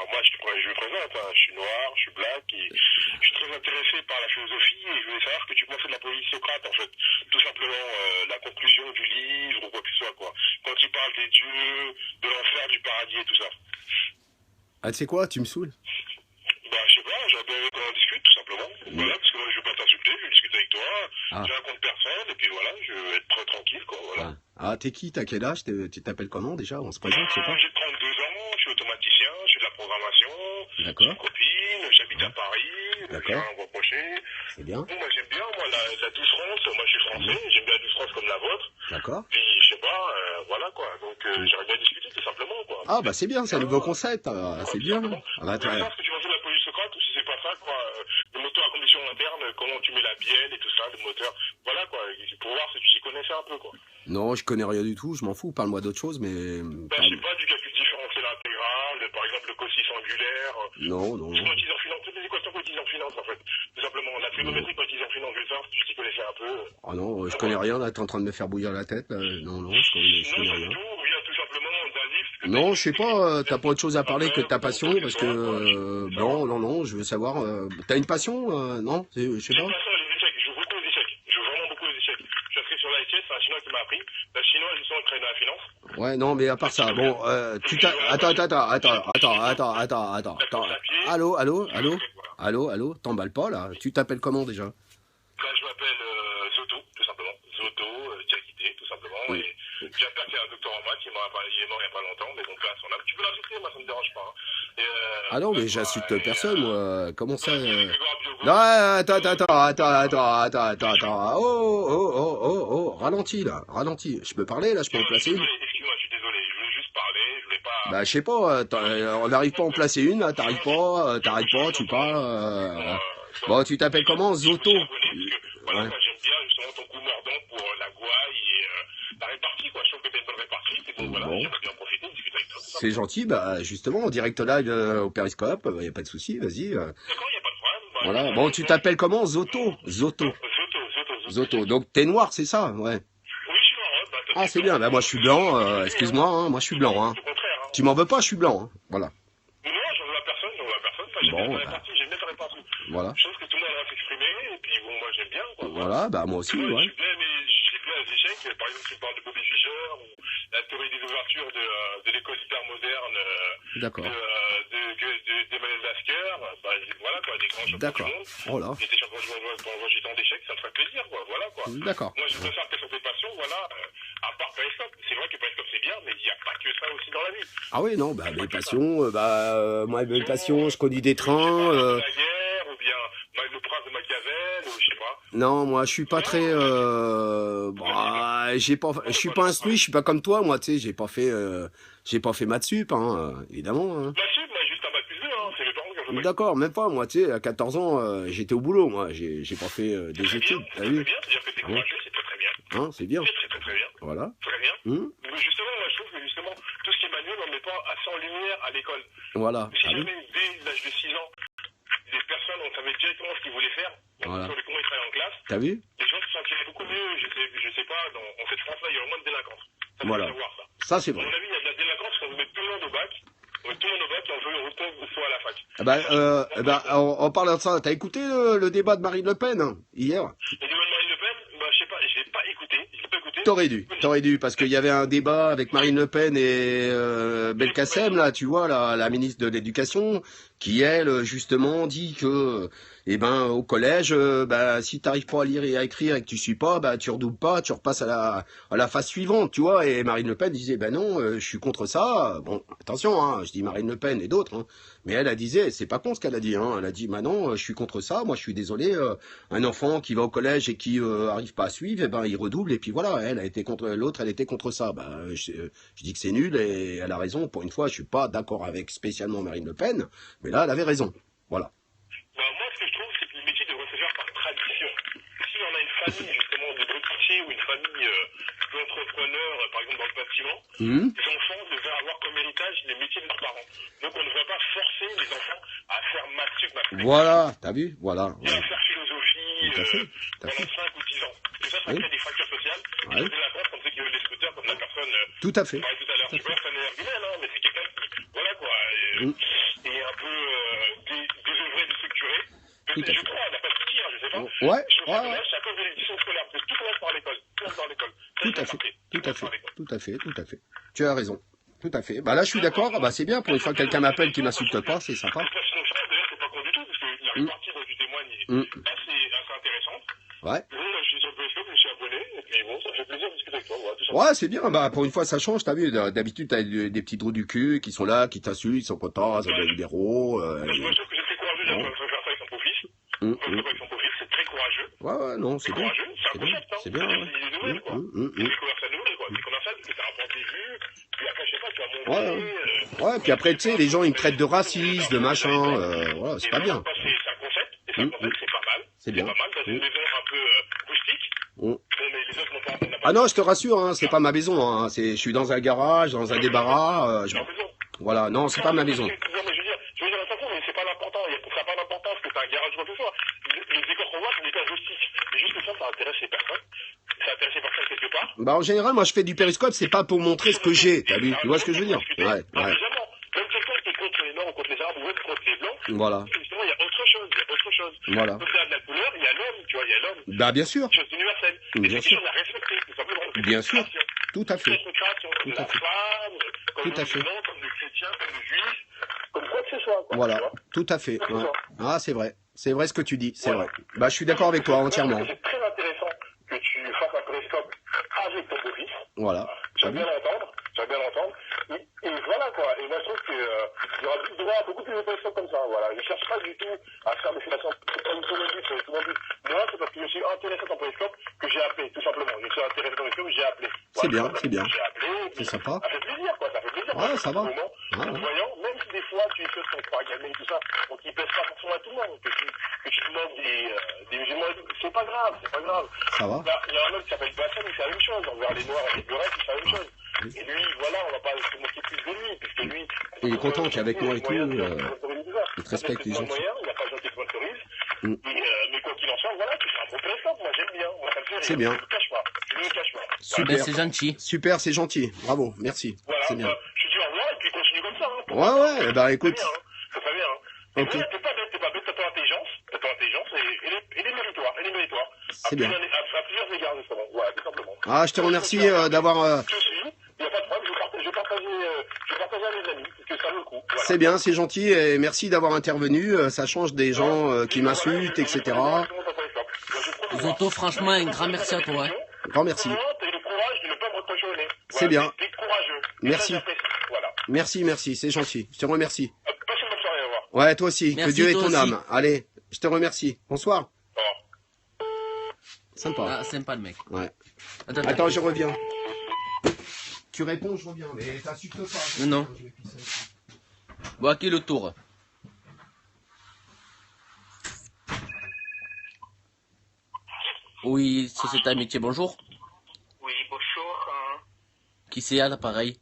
Moi, je me présente. Hein. Je suis noir, je suis black et je suis très intéressé par la philosophie et je voulais savoir que tu pensais de la poésie Socrate, en fait. Tout simplement, la conclusion du livre ou quoi que ce soit, quoi. Quand il parle des dieux, de l'enfer, du paradis et tout ça. Ah, tu sais quoi, tu me saoules. Je sais pas, j'aurais bien aimé qu'on en discute, tout simplement. Voilà, parce que moi, je veux pas t'insulter, je veux discuter avec toi. Je raconte personne et puis voilà, je veux être très tranquille, quoi. Voilà. Ah, t'es qui? T'as quel âge? Tu t'appelles comment déjà? On se présente, je sais pas. J'ai 32 ans, je suis automaticien, je fais de la programmation. D'accord. J'ai une copine, j'habite à Paris, j'ai rien à me reprocher. C'est bien. Bon, moi j'aime bien, la douce France, moi je suis français, j'aime bien la douce France comme la vôtre. D'accord. Puis je sais pas, voilà quoi, donc j'aurais bien discuté tout simplement quoi. Ah, bah c'est bien, c'est un nouveau concept, c'est bien. Ah, bah, Je pense que tu m'as fait la police Socrate ou si c'est pas ça quoi, le moteur à combustion interne, comment tu mets la bielle et tout ça, le moteur, voilà quoi, pour voir si tu s'y connaissais un peu quoi. Non, je connais rien du tout, je m'en fous, parle-moi d'autre chose, mais... Je sais pas, du calcul différentiel intégral, par exemple le cossinus angulaire. Non. Quantité en finance, toutes les équations quotidiennes en finance en fait. Tout simplement, la trigonométrie quantité en finance, je vais savoir si tu t'y connaissais un peu. Ah non, je connais rien, là, t'es en train de me faire bouillir la tête, là. Non, je connais rien. Tout simplement d'un livre. Non, je sais pas, t'as pas autre chose à parler que de ta passion, parce que... non, je veux savoir... T'as une passion? Non, je sais pas. J'ai une passion les échecs, je joue beaucoup aux échecs. Je joue vraiment beaucoup aux échecs. Je suis inscrit sur la HS, c'est un chinois qui m'a appris. La chinois, justement, il travaille dans la finance. Ouais, non, mais à part ça, bon, Attends. Allô, t'emballes pas, là. Tu t'appelles comment, déjà? Je m'appelle Zoto, tout simplement. Zoto, Diakité, tout simplement. Oui. Et j'appelle qu'il y a un docteur en maths, il est mort il y a pas longtemps, mais bon, là, son âme. Tu peux l'insulter, moi, ça me dérange pas. Hein. Ah non, mais j'insulte personne, moi. Comment ça Non, attends. Oh, ralentis, là. Ralentis. Je peux parler, là, je peux en placer une? Excuse-moi, je suis désolé, je voulais juste parler, je voulais pas... Bah, je sais pas, on n'arrive pas à en placer une, là, t'arrives pas, tu parles... Bon, tu t'appelles comment? Zoto? Voilà, moi, j'aime bien justement ton goût mordant pour la gouaille et la répartie, quoi. Je trouve que t'as une bonne répartie, et donc voilà, j'aimerais bien en profiter, discuter avec toi. C'est gentil, bah, justement, en direct live au Periscope, y a pas de souci, vas-y. D'accord, y a pas de problème. Voilà, bon, tu t'appelles comment? Zoto. Donc, t'es noir, c'est ça? Ouais. Oui, je suis noir, ouais. Ah, c'est bien, bah, moi, je suis blanc, excuse-moi, hein, moi, je suis blanc, hein. Au contraire, hein. Tu m'en veux pas, je suis blanc, hein. Voilà. Non, j'en veux à personne, j'aime bien ta répartie. Voilà. Je pense que tout le monde va s'exprimer, et puis bon, moi j'aime bien, quoi. Voilà, bah, moi aussi, ouais. J'ai bien les échecs, par exemple, tu parles de Bobby Fischer, ou la théorie des ouvertures de l'école hyper moderne, D'accord. d'Emmanuel Lasker, voilà, quoi, des grands champions du monde. Oh là. Qui étaient champions du monde pour un gitan d'échecs, ça me ferait plaisir, quoi, voilà, quoi. D'accord. Moi, je veux savoir quelles sont tes passions, voilà, à part Periscope. C'est vrai que Periscope c'est bien, mais il n'y a pas que ça aussi dans la vie. Ah oui, non, bah, mes passions, moi, mes passions, je conduis des trains, La guerre, ou bien le prince de Machiavel, ou je sais pas. Non, moi, je suis pas très, je suis pas instruit, je suis pas comme toi, moi, tu sais, j'ai pas fait maths sup, hein, évidemment, hein. Maths sup, moi, juste un bac plus 2, hein, c'est mes parents qui ont fait. D'accord, même pas, moi, tu sais, à 14 ans, j'étais au boulot, moi, j'ai pas fait des études, t'as vu? C'est bien, c'est-à-dire que t'es courageux, c'est très bien. Hein, c'est bien. C'est très bien. Voilà. Très bien. Hum. Justement, moi, je trouve que justement, tout ce qui est manuel, on ne met pas assez en lumière à l'école. Voilà. Si jamais, dès l'âge de 6 ans, des personnes, on savait directement ce qu'ils voulaient faire, on savait comment ils travaillaient en classe, T'as vu? les gens se sentiraient beaucoup mieux, je sais pas, dans cette France-là, il y aurait moins de délinquance. Ça, Voilà. faut savoir ça. Ça, c'est À vrai. mon avis, il y a de la délinquance quand vous mettez tout le monde au bac. On met tout le monde au bac et on veut retourner soit à la fac. En parlant de ça, t'as écouté le débat de Marine Le Pen hier? Et du Marine Le Pen, bah, je sais pas, je l'ai pas écouté. Je l'ai pas écouté. T'aurais dû, parce qu'il y avait un débat avec Marine Le Pen et Belkacem, là, tu vois, la ministre de l'Éducation, qui elle, justement, dit que, au collège, si t'arrives pas à lire et à écrire et que tu suis pas, tu redoubles pas, tu repasses à la phase suivante, tu vois. Et Marine Le Pen disait, non, je suis contre ça. Bon, attention, hein, je dis Marine Le Pen et d'autres, hein, mais elle disait, c'est pas con ce qu'elle a dit, hein. Elle a dit, non, je suis contre ça. Moi, je suis désolé. Un enfant qui va au collège et qui arrive pas à suivre, il redouble et puis voilà. Elle a été contre l'autre, elle était contre ça. Je dis que c'est nul et elle a raison. Pour une fois, je suis pas d'accord avec spécialement Marine Le Pen, mais là, elle avait raison. Voilà. Bah, moi, ce que je trouve, c'est que le métier devrait se faire par tradition. Si on a une famille, justement, de brutiers ou une famille d'entrepreneurs, par exemple, dans le bâtiment, les enfants devraient avoir comme héritage les métiers de leurs parents. Donc, on ne devrait pas forcer les enfants à faire maths sup, Voilà, t'as vu? Voilà. et à faire philosophie Tout à fait, pendant 5 ou 10 ans. Parce que ça crée des fractures sociales. Oui. Et la délinquance, comme c'est qu'il y a eu des scooters, comme la personne Tout à fait. parlait tout à l'heure. Je sais pas si c'est un argument, non, mais c'est quelqu'un qui, voilà quoi, est un peu désœuvré, déstructuré. Tout à Je fait. crois, on n'a pas de souci, je sais pas. Ouais, Je trouve ça ouais. dommage, c'est à cause de l'éducation scolaire, parce que tout commence par l'école. Tout commence par l'école. Ça, Tout je l'ai à fait, remarqué. tout à commence fait, par l'école. tout à fait, tout à fait. Tu as raison. Tout à fait. Là, je suis d'accord. C'est bien. Pour une fois que quelqu'un m'appelle qui m'insulte pas, c'est sympa. Et parce que ça, d'ailleurs, c'est pas con du tout, parce que la répartie dont tu témoignes est assez intéressante. Ouais. Bon, là, je suis sur le Facebook, je me suis abonné, et puis bon, ça fait plaisir de discuter avec toi, voilà, tout ça. Ouais, c'est bien. Pour une fois, ça change. T'as vu, d'habitude, t'as des petits trous du cul qui sont là, qui t'insultent, ils sont contents, ils ont des libéraux. Je me trouve que c'est très courageux de faire ça avec son beau-fils. Avec son beau-fils, c'est très courageux. Ouais, non, c'est bien. Courageux, c'est un concept, hein. C'est bien. C'est des nouvelles, quoi. C'est des commerciales nouvelles, quoi. Des commerciales, parce que t'as un point de vue, puis après, je sais pas, tu vas monter. Ouais, puis après, tu sais, les gens, ils me traitent de raciste, de machin. Voilà, c'est pas bien. C'est un concept, et c'est un concept, c'est pas mal. C'est bien. C'est pas mal, dans une maison un peu rustique. Bon, mais les autres n'ont pas. Ah non, je te rassure, hein, c'est pas ma maison. Hein. Je suis dans un garage, dans un débarras. Voilà, non, c'est pas ma maison. Non, mais je veux dire, attention, mais c'est pas l'important. Ça n'a pas d'importance que c'est un garage ou quoi que ce soit. Le décor qu'on voit, c'est un décor rustique. Mais juste ça intéresse les personnes. Ça intéresse les personnes quelque part. En général, moi, je fais du périscope, c'est pas pour montrer ce que j'ai. T'as vu? Tu vois ce que je veux dire? Ouais. Même quelqu'un qui est contre les Noirs ou contre les Arabes ou même contre les Blancs. Voilà. Justement, il y a autre chose. Voilà. Au-delà de la couleur, il y a l'homme, tu vois, il y a l'homme. Bien sûr. Chose universelle. Bien Et c'est sûr. quelque chose à respecter, tout simplement. Bien sûr. Tout à fait. C'est une création. Comme la femme, comme le musulman, comme le chrétien, comme le juif, comme quoi que ce soit. Quoi, voilà. Tout à fait. Ouais. Ah, c'est vrai. C'est vrai ce que tu dis. C'est vrai. Je suis d'accord avec toi entièrement. C'est très intéressant que tu fasses un périscope avec ton beau-fils. Voilà. J'aime bien l'entendre. Et voilà quoi. Et moi je trouve qu'il y aura beaucoup plus de périscopes comme ça. Voilà. Je ne cherche pas du tout à faire des filations. C'est pas tout mon but. Moi, c'est parce que je suis intéressé à ton périscope que j'ai appelé, tout simplement. Je suis intéressé à ton périscope que j'ai appelé. C'est bien, c'est bien. J'ai appelé. C'est sympa. Ça fait plaisir quoi. Ça fait plaisir. Ouais, ça va. En voyant, même si des fois tu es sur ton gamin et tout ça, donc il ne pèse pas forcément à tout le monde. Que tu demandes des musulmans, c'est pas grave. Ça va. Il y a un homme qui s'appelle Bassem, il fait la même chose. Envers les Noirs et les Bureks, il fait la même chose. Et lui, voilà, on va pas se moquer plus de lui, puisque lui. Il est content qu'il est avec moi et tout. Il te respecte les gens. Il n'y a pas de gens qui sponsorisent. Mais quoi qu'il en soit, voilà, tu fais un bon périscope. Moi, j'aime bien. Moi, ça me fait rire. C'est bien. Je ne le cache pas. Super. C'est gentil. Super, c'est gentil. Bravo, merci. Voilà, C'est bien. je te dis au revoir et puis continue comme ça. Ouais, écoute. C'est très bien. Ok. T'es pas bête, t'as ton intelligence et elle est méritoire. C'est bien. À plusieurs égards, justement. Voilà, tout simplement. Ah, je te remercie d'avoir. Je suis, il n'y a pas de problème, je vais partager à mes amis, parce que ça vaut le coup. Voilà. C'est bien, c'est gentil et merci d'avoir intervenu. Ça change des gens qui m'insultent, etc. Zonto, franchement, un grand merci à toi. Grand merci. T'as eu le courage de ne pas me reprocher au nez. C'est bien. T'es courageux. Merci. Voilà. Merci, c'est gentil. Je te remercie. Passe une bonne soirée, au revoir. Ouais, toi aussi. Merci, que Dieu ait toi ton aussi. âme. Allez, je te remercie. Bonsoir. Au revoir. Sympa. Ah, sympa le mec. Ouais. Attends. Je reviens. Tu réponds, je reviens. Mais t'insultes pas. Non. Bon, à qui le tour? Oui, Société Amitié, bonjour. Oui, bonjour. Qui c'est à l'appareil?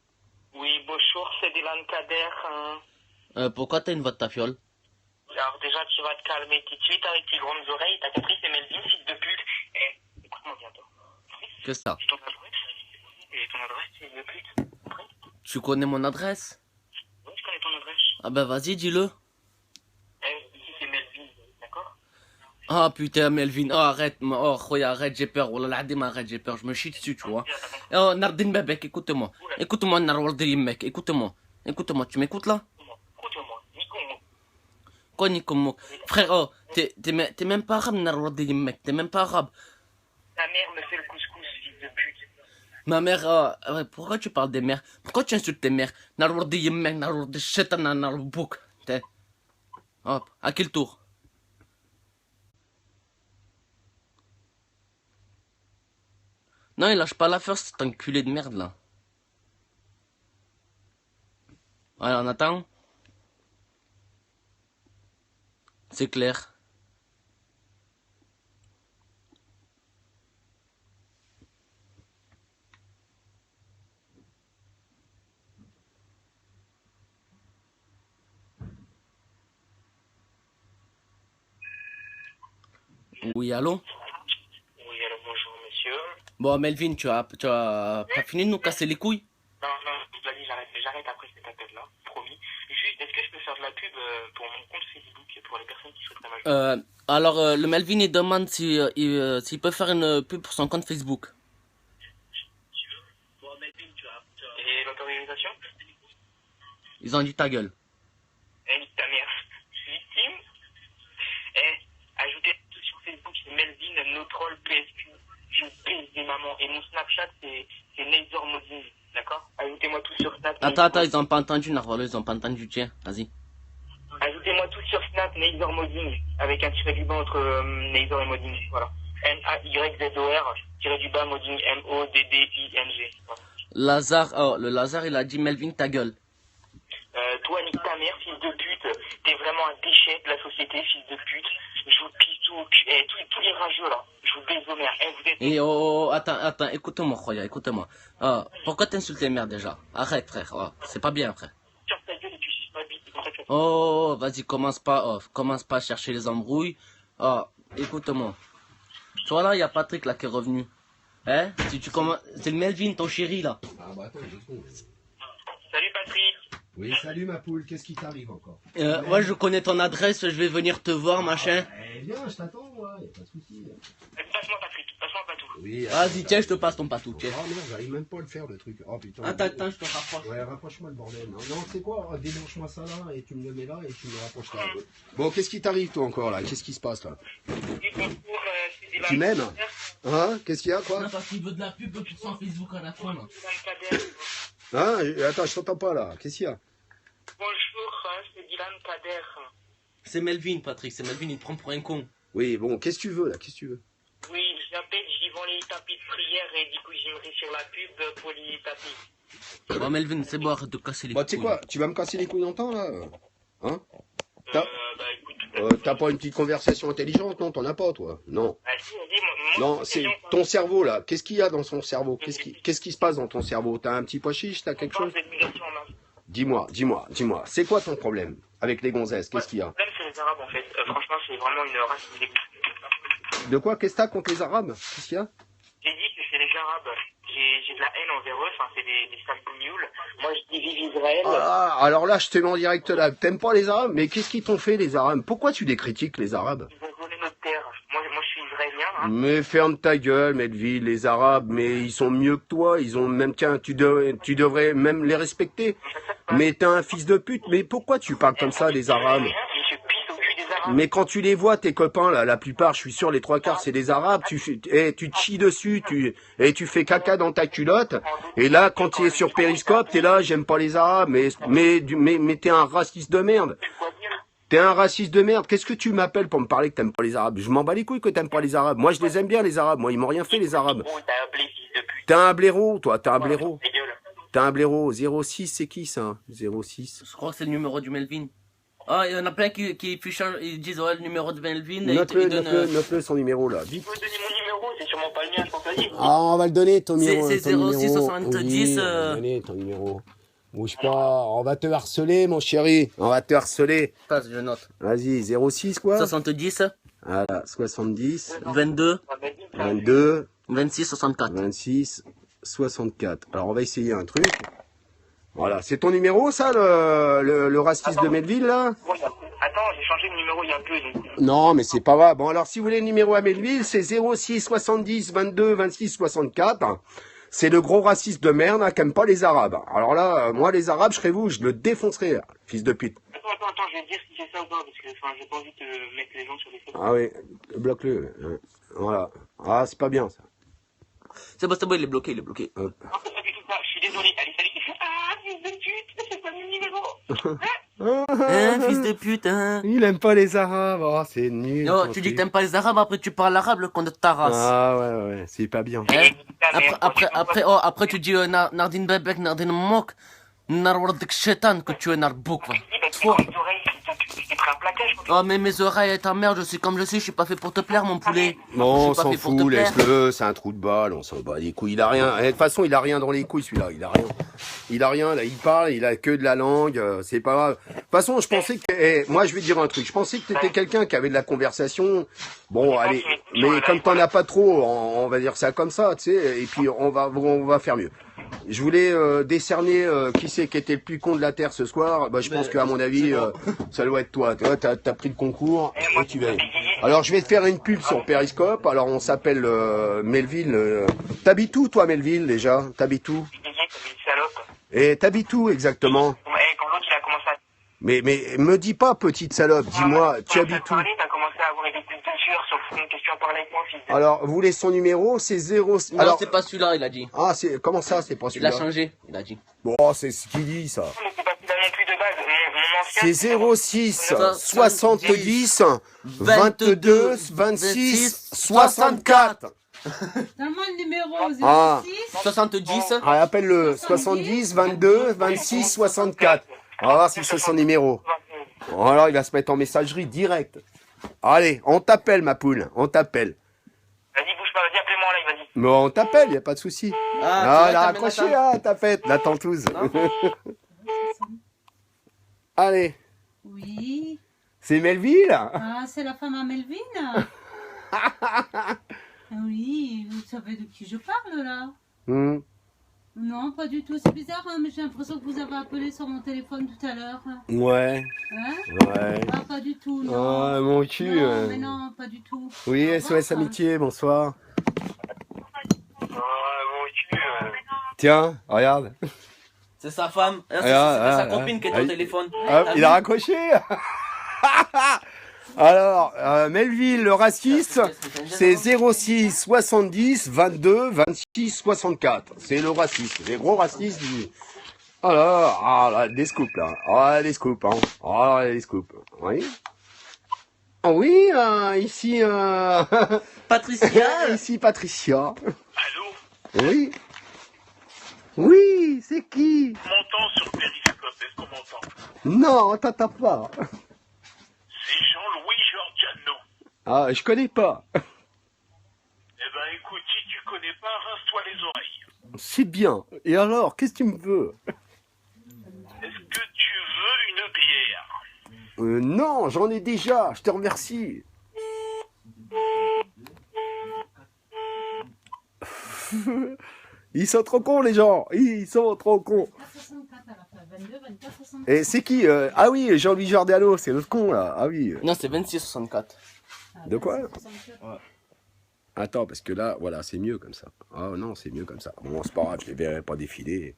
Oui, bonjour, c'est Dylan Kader. Pourquoi t'as une voix de ta fiole? Alors déjà, tu vas te calmer tout de suite avec tes grandes oreilles. T'as compris, c'est Melvin, fils de pute. Écoute-moi bientôt. Que ça? Je t'en avouerai. Et ton adresse, c'est le pute. Tu connais mon adresse? Oui, je connais ton adresse. Ah bah vas-y, dis-le. Ici, c'est Melvin, d'accord? Ah putain, Melvin, oh arrête, oh khoya, arrête, j'ai peur, wallah l'adem, arrête, j'ai peur, je me chie dessus, tu vois. Oh, Nardin Bebek, écoute-moi. Écoute-moi, Narwaldi mec, écoute-moi. Écoute-moi, tu m'écoutes là? Écoute-moi, Nico. Quoi, Nikomo? Frère, oh, t'es même pas arabe, Narwaldi mec, t'es même pas arabe. Ta mère me fait le couscous, fils de pute. Ma mère, ouais, pourquoi tu parles des mères? Pourquoi tu insultes tes mères? Narwaldi mec, Narwaldi shaitan, Narwalbouk. Hop, à quel tour? Non, il lâche pas l'affaire, cet enculé de merde là. Allez, on attend. C'est clair. Oui, allô? Oui, alors bonjour, monsieur. Bon, Melvin, tu as pas fini de nous casser les couilles? Non, je l'ai dit, j'arrête après cet appel-là, promis. Juste, est-ce que je peux faire de la pub pour mon compte Facebook pour les personnes qui souhaiteraient m'ajouter? Alors, le Melvin, il demande s'il peut faire une pub pour son compte Facebook. Et l'autorisation? Ils ont dit ta gueule. Ta mère. Victime? Ajoutez tout sur Facebook, c'est Melvin, no troll, PSQ. Je pèse des mamans. Et mon Snapchat, c'est Nazor Moding. D'accord? Ajoutez-moi tout sur Snap. Attends, ils ont pas entendu, Narvalo, ils ont pas entendu, tiens, vas-y. Ajoutez-moi tout sur Snap, Nazor Moding. Avec un tiré du bas entre Nazor et Moding. Voilà. N-A-Y-Z-O-R, tiré du bas, Moding, M-O-D-D-I-N-G. Voilà. Lazare, oh, le Lazare, il a dit Melvin, ta gueule. Toi, nique ta mère, fils de pute. T'es vraiment un déchet de la société, fils de pute. Je vous pisse tout au cul. Tous les rageux, là. Je vous baise vos mères. Vous êtes... Et oh, attends, écoute-moi, Khoya, écoute-moi. Pourquoi t'insultes les mères déjà? Arrête, frère, c'est pas bien, frère. Sur ta gueule et tu suces ma bite. C'est comme ça que ça se passe. Oh, vas-y, commence pas à chercher les embrouilles. Écoute-moi. Tu vois là, il y a Patrick là qui est revenu. Hein? Si tu commences, c'est le Melvin, ton chéri là. Ah bah attends, 2 secondes. Salut, Patrick. Oui, salut ma poule, qu'est-ce qui t'arrive encore? Ouais, je connais ton adresse, je vais venir te voir, machin. Eh bien, je t'attends, moi, y a pas de souci. Passe-moi, Patrick. Passe-moi, Patou. Oui. Vas-y, tiens, je te passe ton patou, tiens. Oh non, j'arrive même pas à le faire le truc. Oh putain. Attends, je te rapproche. Ouais, rapproche-moi le bordel. Non, tu sais quoi? Débranche-moi ça là et tu me le mets là et tu me rapproches là. Bon, qu'est-ce qui t'arrive toi encore là? Qu'est-ce qui se passe là? Tu m'aimes? Hein? Qu'est-ce qu'il y a quoi? Non, parce qu'il veut de la pub pour son Facebook à la fin là. Hein? Attends, je t'entends pas là. Qu'est-ce qu'il y a? Bonjour, c'est Dylan Kader. C'est Melvin, Patrick, c'est Melvin, il te prend pour un con. Oui, bon, qu'est-ce que tu veux là? Qu'est-ce que tu veux? Oui, j'appelle, j'y vends les tapis de prière et du coup j'aimerais sur la pub pour les tapis. Bon, Melvin, c'est bon, arrête de casser les Bah, tu sais couilles. quoi? Tu vas me casser les couilles longtemps là? Hein? Bah écoute. T'as pas une petite conversation intelligente? Non, t'en as pas toi? Non. Ah si, vas-y, moi, Non, c'est ton cerveau là. Qu'est-ce qu'il y a dans son cerveau? Qu'est-ce qui se passe dans ton cerveau? T'as un petit pois chiche? T'as quelque chose? Dis-moi. C'est quoi ton problème avec les gonzesses? Qu'est-ce qu'il y a? Le problème, c'est les Arabes en fait. Franchement, c'est vraiment une race qui dégoûte. De quoi? Qu'est-ce que t'as contre les Arabes? Qu'est-ce qu'il y a? J'ai dit que c'est les Arabes. J'ai de la haine envers eux. Enfin, c'est des sales bougnoule. Moi, je dis vive Israël. Ah, alors là, je te mets en direct là. T'aimes pas les Arabes? Mais qu'est-ce qu'ils t'ont fait les Arabes? Pourquoi tu les critiques les Arabes? Ils ont volé notre terre. Moi, je suis israélien. Hein. Mais ferme ta gueule, Melville, les Arabes, mais ils sont mieux que toi, ils ont même, tiens, tu devrais même les respecter. Mais t'es un fils de pute, mais pourquoi tu parles comme ça des Arabes? Je pisse au cul des Arabes. Mais quand tu les vois, tes copains, là, la plupart, je suis sûr, les 3/4, c'est des Arabes, tu te chies dessus, tu fais caca dans ta culotte, et là, quand tu es sur Périscope, t'es là, j'aime pas les Arabes, mais t'es un raciste de merde. T'es un raciste de merde. Qu'est-ce que tu m'appelles pour me parler que t'aimes pas les Arabes? Je m'en bats les couilles que t'aimes pas les Arabes. Moi, je les aime bien, les Arabes. Moi, ils m'ont rien fait, les Arabes. T'es un blaireau, toi. T'es un blaireau. T'es un blaireau. 06, c'est qui, ça? 06. Je crois que c'est le numéro du Melvin. Ah, il y en a plein qui ils disent ouais, le numéro de Melvin. Et Note-le, son numéro, là. Vite. Vous pouvez donner mon numéro, c'est sûrement pas le mien, je pense que Ah, on va le donner, ton numéro. C'est 06 70. Oui, on va le donner, ton numéro. Bouge pas, on va te harceler, mon chéri. On va te harceler. Passe, je note. Vas-y, 06 quoi? 70, Voilà, 70, 22, 22, 26, 64. 26, 64. Alors, on va essayer un truc. Voilà, c'est ton numéro, ça, le racisme de Melville, là? Oui, attends, j'ai changé de numéro il y a peu. Donc... Non, mais c'est pas grave. Bon, alors, si vous voulez le numéro à Melville, c'est 06 70 22 26 64. C'est le gros raciste de merde, hein, qui aime pas les Arabes. Alors là, moi, les Arabes, je serais vous, je le défoncerai, là, fils de pute. Attends, je vais te dire si c'est ça ou pas, parce que j'ai pas envie de mettre les gens sur les faits. Ah oui, bloque-le. Voilà. Ah, c'est pas bien, ça. C'est bon, il est bloqué, il est bloqué. Non, c'est pas du tout ça, je suis désolé. Allez, salut. Ah, fils de pute, c'est pas mon numéro. Hein, fils de pute, hein. Il aime pas les Arabes, oh, c'est nul. Non, tu dis que t'aimes pas les Arabes, après tu parles arabe, le con de ta race. Ah ouais, c'est pas bien. Hein? Après, tu dis Nardine Bebek, Nardine Mok, Narwardik Shetan, que tu es Narbouk. Toi. Oh, mais mes oreilles et ta mère, je suis comme je suis, je suis pas fait pour te plaire, mon poulet. Non, on Je suis pas s'en fait pour te fout, plaire. laisse-le, c'est un trou de balle, on s'en bat les couilles, il a rien. De toute façon, il a rien dans les couilles, celui-là, il a rien. Il a rien, là, il parle, il a que de la langue, c'est pas grave. De toute façon, je pensais que, moi, je vais te dire un truc, je pensais que t'étais quelqu'un qui avait de la conversation. Bon, allez, mais comme t'en as pas trop, on va dire ça comme ça, tu sais, et puis on va faire mieux. Je voulais décerner qui c'est qui était le plus con de la Terre ce soir. Bah, je pense qu'à mon avis, ça doit être toi. Tu vois, t'as pris le concours et tu vas. Alors, je vais te faire une pub sur Periscope. Alors, on s'appelle Melville. T'habites où, toi, Melville, déjà? T'habites où? Et t'habites où exactement? Quand l'autre, il a commencé à... Mais me dis pas petite salope. Dis-moi, tu habites où? T'as commencé à avoir des cultures sur le fond. Qu'est-ce que tu en parlais avec moi, fils de... Alors, vous voulez son numéro? C'est 0. Non, Alors, c'est pas celui-là, il a dit. ah, c'est comment ça? C'est pas Il a celui-là. changé, il a dit. Bon, c'est ce qu'il dit, ça. Mais c'est pas celui-là non plus de base. Mon ancien... C'est 06 70 22 26 64. Donne-moi le numéro Ah. 06. 70. Ah, appelle-le 70 22 26 64. On va voir si c'est son numéro. Alors, il va se mettre en messagerie direct. Allez, on t'appelle, ma poule. On t'appelle. Vas-y, bouge pas, vas-y, appelez-moi là, vas-y. Mais on t'appelle, y a pas de souci. Ah, elle a raccroché, là, ta fête, la tentouse. Allez, Oui. c'est Melville. Ah, c'est la femme à Melvin. Oui, vous savez de qui je parle là? Hmm. Non, pas du tout. C'est bizarre, hein, mais j'ai l'impression que vous avez appelé sur mon téléphone tout à l'heure. Ouais, Hein? ouais. Ah, pas du tout, non. Oh, mon cul. Non, mais non, pas du tout. Oui, Au revoir, SOS Amitié, bonsoir. Mon cul, Tiens, regarde. C'est sa femme. Hein, c'est sa copine qui est au téléphone. Hop, il a raccroché. Alors, Melville, le raciste, c'est 06 70 22 26 64. C'est le raciste, les gros racistes. Alors, ah là, des scoops là. Ah, des scoops, hein. Ah, des scoops. Oui. Ah oui, ici, Patricia. ici Patricia. Allô? Oui. Oui, c'est qui? On m'entend sur Periscope, est-ce qu'on m'entend? Non, on t'entend pas. C'est Jean-Louis Giorgiano. Ah, je connais pas. Eh ben écoute, si tu connais pas, rince-toi les oreilles. C'est bien. Et alors, qu'est-ce que tu me veux? Est-ce que tu veux une bière? Non, j'en ai déjà, je te remercie. Ils sont trop cons, les gens. Ils sont trop cons. 64 à la fin. 22, 24, 64. Et c'est qui Ah oui, Jean-Louis Giordano, c'est l'autre con, là. Ah oui. Non, c'est 26-64. De quoi? 64. Attends, parce que là, voilà, c'est mieux comme ça. Ah non, c'est mieux comme ça. Bon, c'est pas grave, je les verrai pas défiler.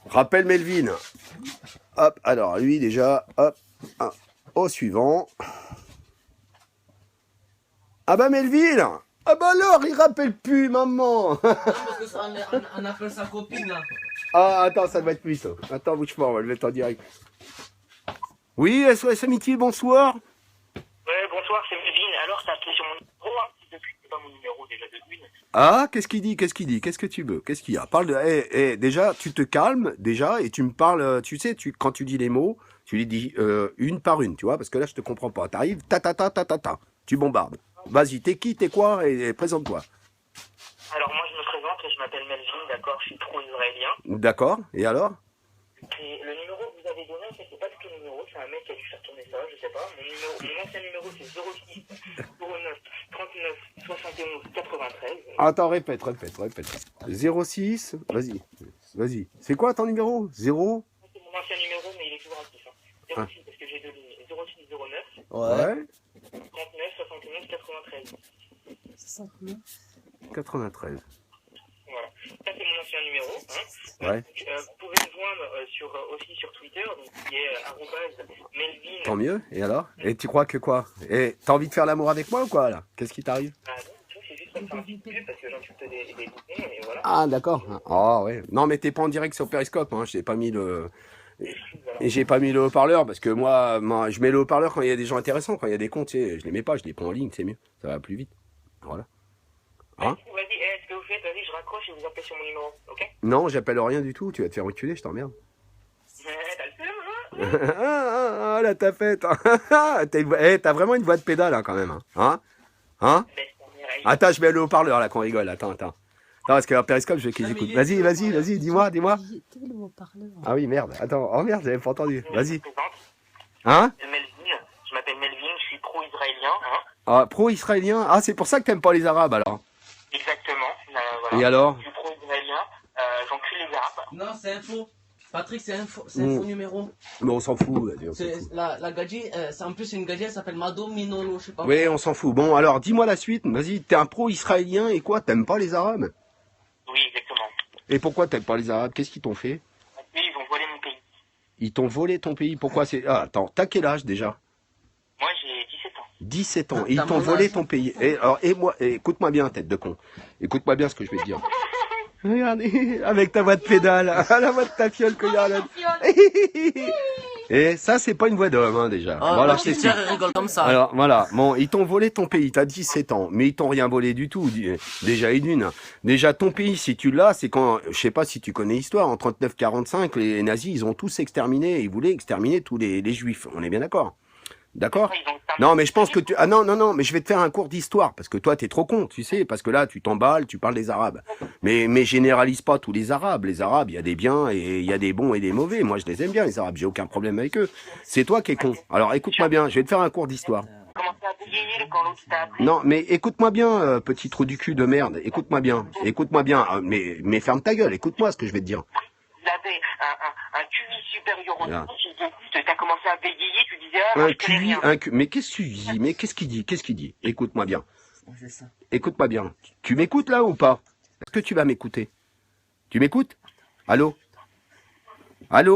Rappelle Melvin. Hop, alors lui déjà, hop, au suivant. Ah bah Melvin. Ah bah alors, il rappelle plus, maman. Parce qu'on appelle sa copine là. Ah, attends, ça doit être lui, ça. Attends, bouge pas, on va le mettre en direct. Oui, SOS Amitié, bonsoir. Ouais, bonsoir, c'est Melvin. Alors, t'as appelé sur mon numéro, hein? Depuis que c'est pas mon numéro déjà de une. Ah, qu'est-ce qu'il dit? Qu'est-ce que tu veux? Qu'est-ce qu'il y a? Parle de... déjà, tu te calmes, déjà, et tu me parles... Tu sais, quand tu dis les mots, tu les dis une par une, tu vois, parce que là, je te comprends pas. T'arrives, ta, tu bombardes. Vas-y, t'es qui, t'es quoi, et présente-toi. Alors, moi, je me présente, je m'appelle Melvin, d'accord? Je suis pro-israélien. D'accord, et alors? Et le numéro que vous avez donné, mais c'est pas du tout le numéro, c'est un mec qui a dû faire tourner ça, je sais pas. Mon ancien numéro, c'est 06 09 39 71 93. Attends, répète. 06, vas-y. C'est quoi ton numéro? 0? C'est mon ancien numéro, mais il est toujours actif. 06, parce que j'ai deux lignes. 06 09 Ouais. 39 71 93. 69. 93. Voilà. Ça, c'est mon ancien numéro. Ouais. Vous pouvez me joindre aussi sur Twitter, donc qui est @Melvin. Tant mieux. Et alors? Et tu crois que quoi? Et t'as envie de faire l'amour avec moi ou quoi là? Qu'est-ce qui t'arrive? Ah non, c'est juste pour me faire un petit peu parce que j'insulte des boutons et voilà. Ah d'accord. Ah ouais. Non mais t'es pas en direct sur Periscope. Hein. J'ai pas mis le. Et j'ai pas mis le haut-parleur parce que moi, je mets le haut-parleur quand il y a des gens intéressants, quand il y a des comptes, tu sais, je les mets pas, je les prends en ligne, c'est mieux, ça va plus vite. Voilà. Hein? Vas-y, ce que vous faites, vas-y, je raccroche et vous appelez sur mon numéro, ok? Non, j'appelle rien du tout, tu vas te faire reculer, je t'emmerde. T'as le seum, hein? Ah, la tapette. T'as vraiment une voix de pédale hein, quand même. Hein? Attends, je mets le haut-parleur là qu'on rigole, attends. Non, parce que Periscope, je veux qu'ils écoutent. Vas-y, dis-moi. Ah oui, merde. Attends, oh merde, j'avais pas entendu. Vas-y. Hein? Je m'appelle Melvin, je suis pro-israélien. Hein? Ah, pro-israélien? Ah, c'est pour ça que t'aimes pas les Arabes alors? Exactement. Voilà. Et alors? Je suis pro-israélien, j'encule les Arabes. Non, c'est un faux. Patrick, c'est un faux numéro. Mais on s'en fout. La gadji, c'est en plus une gadji, elle s'appelle Mado Minolo, je sais pas. Oui, on s'en fout. Bon, alors, dis-moi la suite. Vas-y, t'es un pro-israélien et quoi? T'aimes pas les Arabes? Oui, exactement. Et pourquoi t'aimes pas les Arabes? Qu'est-ce qu'ils t'ont fait? Oui, ils ont volé mon pays. Ils t'ont volé ton pays? Pourquoi c'est... Ah, attends, t'as quel âge déjà? Moi, j'ai 17 ans. 17 ans. Et ils t'ont volé ton pays. Et moi, écoute-moi bien, tête de con. Écoute-moi bien ce que je vais te dire. Regardez, avec ta voix de pédale, la voix de ta fiole que y a là. Et ça, c'est pas une voix d'homme, hein, déjà. Oh, voilà, je t'explique. Rigole comme ça. Alors, voilà. Bon, ils t'ont volé ton pays, t'as 17 ans. Mais ils t'ont rien volé du tout. Déjà, Déjà, ton pays, si tu l'as, c'est quand, je sais pas si tu connais l'histoire, en 39-45, les nazis, ils ont tous exterminé, ils voulaient exterminer tous les juifs. On est bien d'accord? D'accord? Non, mais je pense que tu... Ah non, mais je vais te faire un cours d'histoire, parce que toi, t'es trop con, tu sais, parce que là, tu t'emballes, tu parles des Arabes. Mais généralise pas tous les Arabes. Les Arabes, il y a des biens, et il y a des bons et des mauvais. Moi, je les aime bien, les Arabes, j'ai aucun problème avec eux. C'est toi qui es con. Alors, écoute-moi bien, je vais te faire un cours d'histoire. Commencez à bégayer quand l'autre t'a appelé. Non, mais écoute-moi bien, petit trou du cul de merde, écoute-moi bien, mais ferme ta gueule, écoute-moi ce que je vais te dire. Vous avez un QI supérieur au Là. tu as commencé à bégayer, tu disais, moi, je connais rien. Mais qu'est-ce que tu dis? Mais qu'est-ce qu'il dit? Écoute-moi bien. C'est ça. Écoute-moi bien. Tu m'écoutes là ou pas? Est-ce que tu vas m'écouter? Tu m'écoutes? Allô? Oui,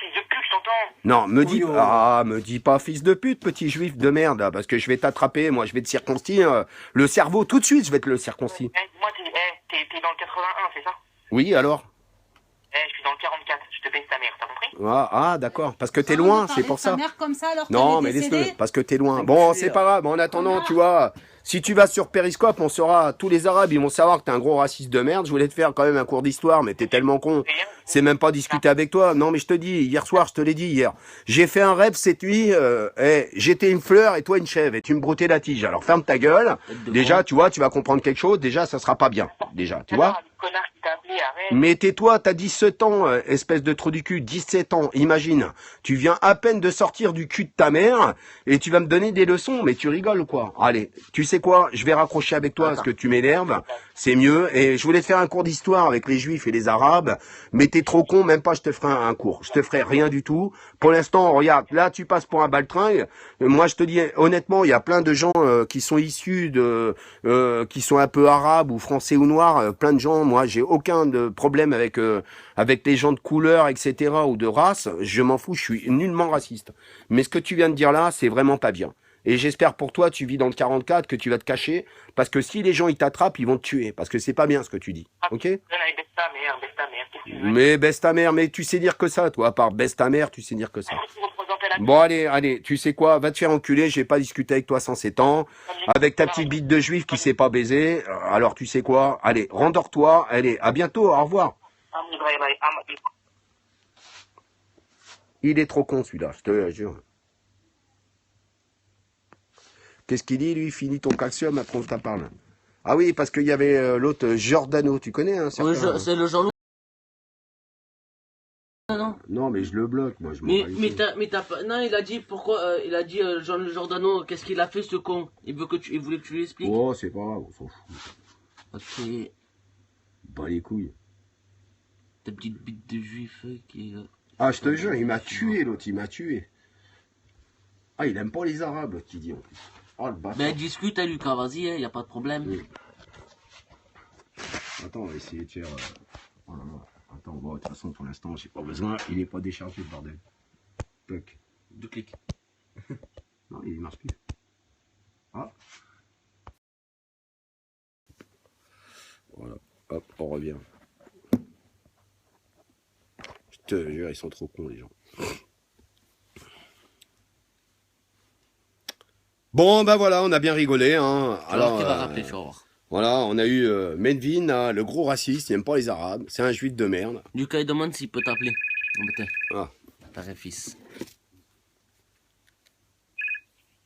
fils de pute, je t'entends. Non, me dis pas fils de pute, petit juif de merde, là, parce que je vais t'attraper, moi je vais te circoncire le cerveau tout de suite, je vais te le circoncire. Moi, t'es dans le 81, c'est ça? Oui, alors? Je suis dans le 44, je te baisse ta mère, t'as compris? Ah, d'accord, parce que t'es loin, c'est pour ça. Comme ça, alors Non, qu'elle mais est laisse-le, décédée. parce que t'es loin. Bon, c'est pas grave. En attendant, tu vois, si tu vas sur Periscope, on saura, tous les Arabes, ils vont savoir que t'es un gros raciste de merde. Je voulais te faire quand même un cours d'histoire, mais t'es tellement con. C'est même pas discuter avec toi. Non, mais je te dis, hier soir, je te l'ai dit hier. J'ai fait un rêve cette nuit, j'étais une fleur et toi une chèvre, et tu me broutais la tige. Alors ferme ta gueule. Déjà, tu vois, tu vas comprendre quelque chose. Déjà, ça sera pas bien. Déjà, tu vois. Connard qui t'a appelé, arrête. Mais tais-toi, t'as 17 ans, espèce de trou du cul, 17 ans, imagine. Tu viens à peine de sortir du cul de ta mère, et tu vas me donner des leçons, mais tu rigoles ou quoi? Allez, tu sais quoi, je vais raccrocher avec toi, parce que tu m'énerves, c'est mieux, et je voulais te faire un cours d'histoire avec les Juifs et les Arabes, mais t'es trop con, même pas je te ferai un cours, je te ferai rien du tout. Pour l'instant, regarde, là tu passes pour un baltringue, moi je te dis, honnêtement, il y a plein de gens qui sont issus de, qui sont un peu arabes, ou français ou noirs, plein de gens, moi j'ai aucun de problème avec les gens de couleur, etc. ou de race, je m'en fous, je suis nullement raciste. Mais ce que tu viens de dire là, c'est vraiment pas bien. Et j'espère pour toi, tu vis dans le 44, que tu vas te cacher, parce que si les gens ils t'attrapent, ils vont te tuer, parce que c'est pas bien ce que tu dis, ok? Baisse ta mère, qu'est-ce que tu veux? Mais baisse ta mère, mais tu sais dire que ça, toi, à part baisse ta mère, tu sais dire que ça. Bon allez, tu sais quoi, va te faire enculer, j'ai pas discuté avec toi sans 7 ans, avec ta petite bite de juif qui sait pas baiser, alors tu sais quoi, allez, rendors-toi, allez, à bientôt, au revoir. Il est trop con celui-là, je te jure. Qu'est-ce qu'il dit lui? Finis ton calcium, après on t'en parle. Ah oui, parce qu'il y avait l'autre Giordano, tu connais hein, Oui, certain, c'est le Jean-Loup. Non. Non, mais je le bloque, moi, je m'en bats les Mais couilles. t'as pas. Non, il a dit pourquoi. Il a dit Jean Giordano, qu'est-ce qu'il a fait ce con? Il voulait que tu lui expliques. Oh, c'est pas grave, on s'en fout. Ok. Bats les couilles. Ta petite bite de juif qui est. Ah, je te jure, il m'a tué, l'autre, il m'a tué. Ah, il aime pas les Arabes, l'autre, qui dit en plus. Oh, le bâtard. Ben discute à Lucas, vas-y, y a pas de problème. Oui. Attends, on va essayer de faire... Oh là là. Attends, bon, de toute façon, pour l'instant, j'ai pas besoin. Il est pas déchargé, le bordel. Toc. 2 clics. Non, il marche plus. Ah. Voilà. Hop, on revient. Je te jure, ils sont trop cons, les gens. Bon, ben voilà, on a bien rigolé. Hein. Alors, tu vas rappeler, tu vas voir. Voilà, on a eu Medvin, hein, le gros raciste, il n'aime pas les Arabes. C'est un juif de merde. Lucas, il demande s'il peut t'appeler. Embêté. Ah. T'as fils.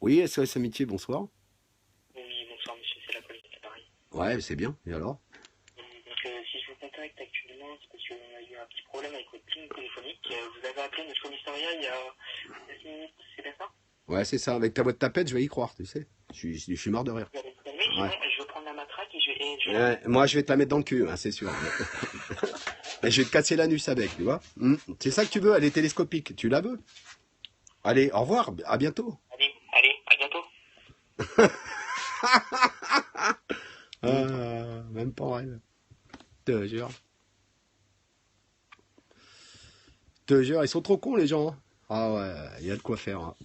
Oui, SOS Amitié, bonsoir. Oui, bonsoir monsieur, c'est la police à Paris. Ouais, c'est bien. Et alors? Donc si je vous contacte actuellement, c'est parce qu'on a eu un petit problème avec votre ligne téléphonique. Vous avez appelé notre commissariat il y a 6 minutes, c'est bien ça? Ouais, c'est ça. Avec ta voix de tapette, je vais y croire, tu sais. Je suis mort de rire. Vous allez me calmer, sinon Ouais. je vais prendre la matraque et je vais... Moi, je vais te la mettre dans le cul, hein, c'est sûr. Et je vais te casser l'anus avec, tu vois. C'est ça que tu veux, elle est télescopique. Tu la veux? Allez, au revoir, à bientôt. Allez, à bientôt. Même pas en rêve. Te jure. Te jure, ils sont trop cons, les gens. Hein. Ah ouais, il y a de quoi faire. Hein.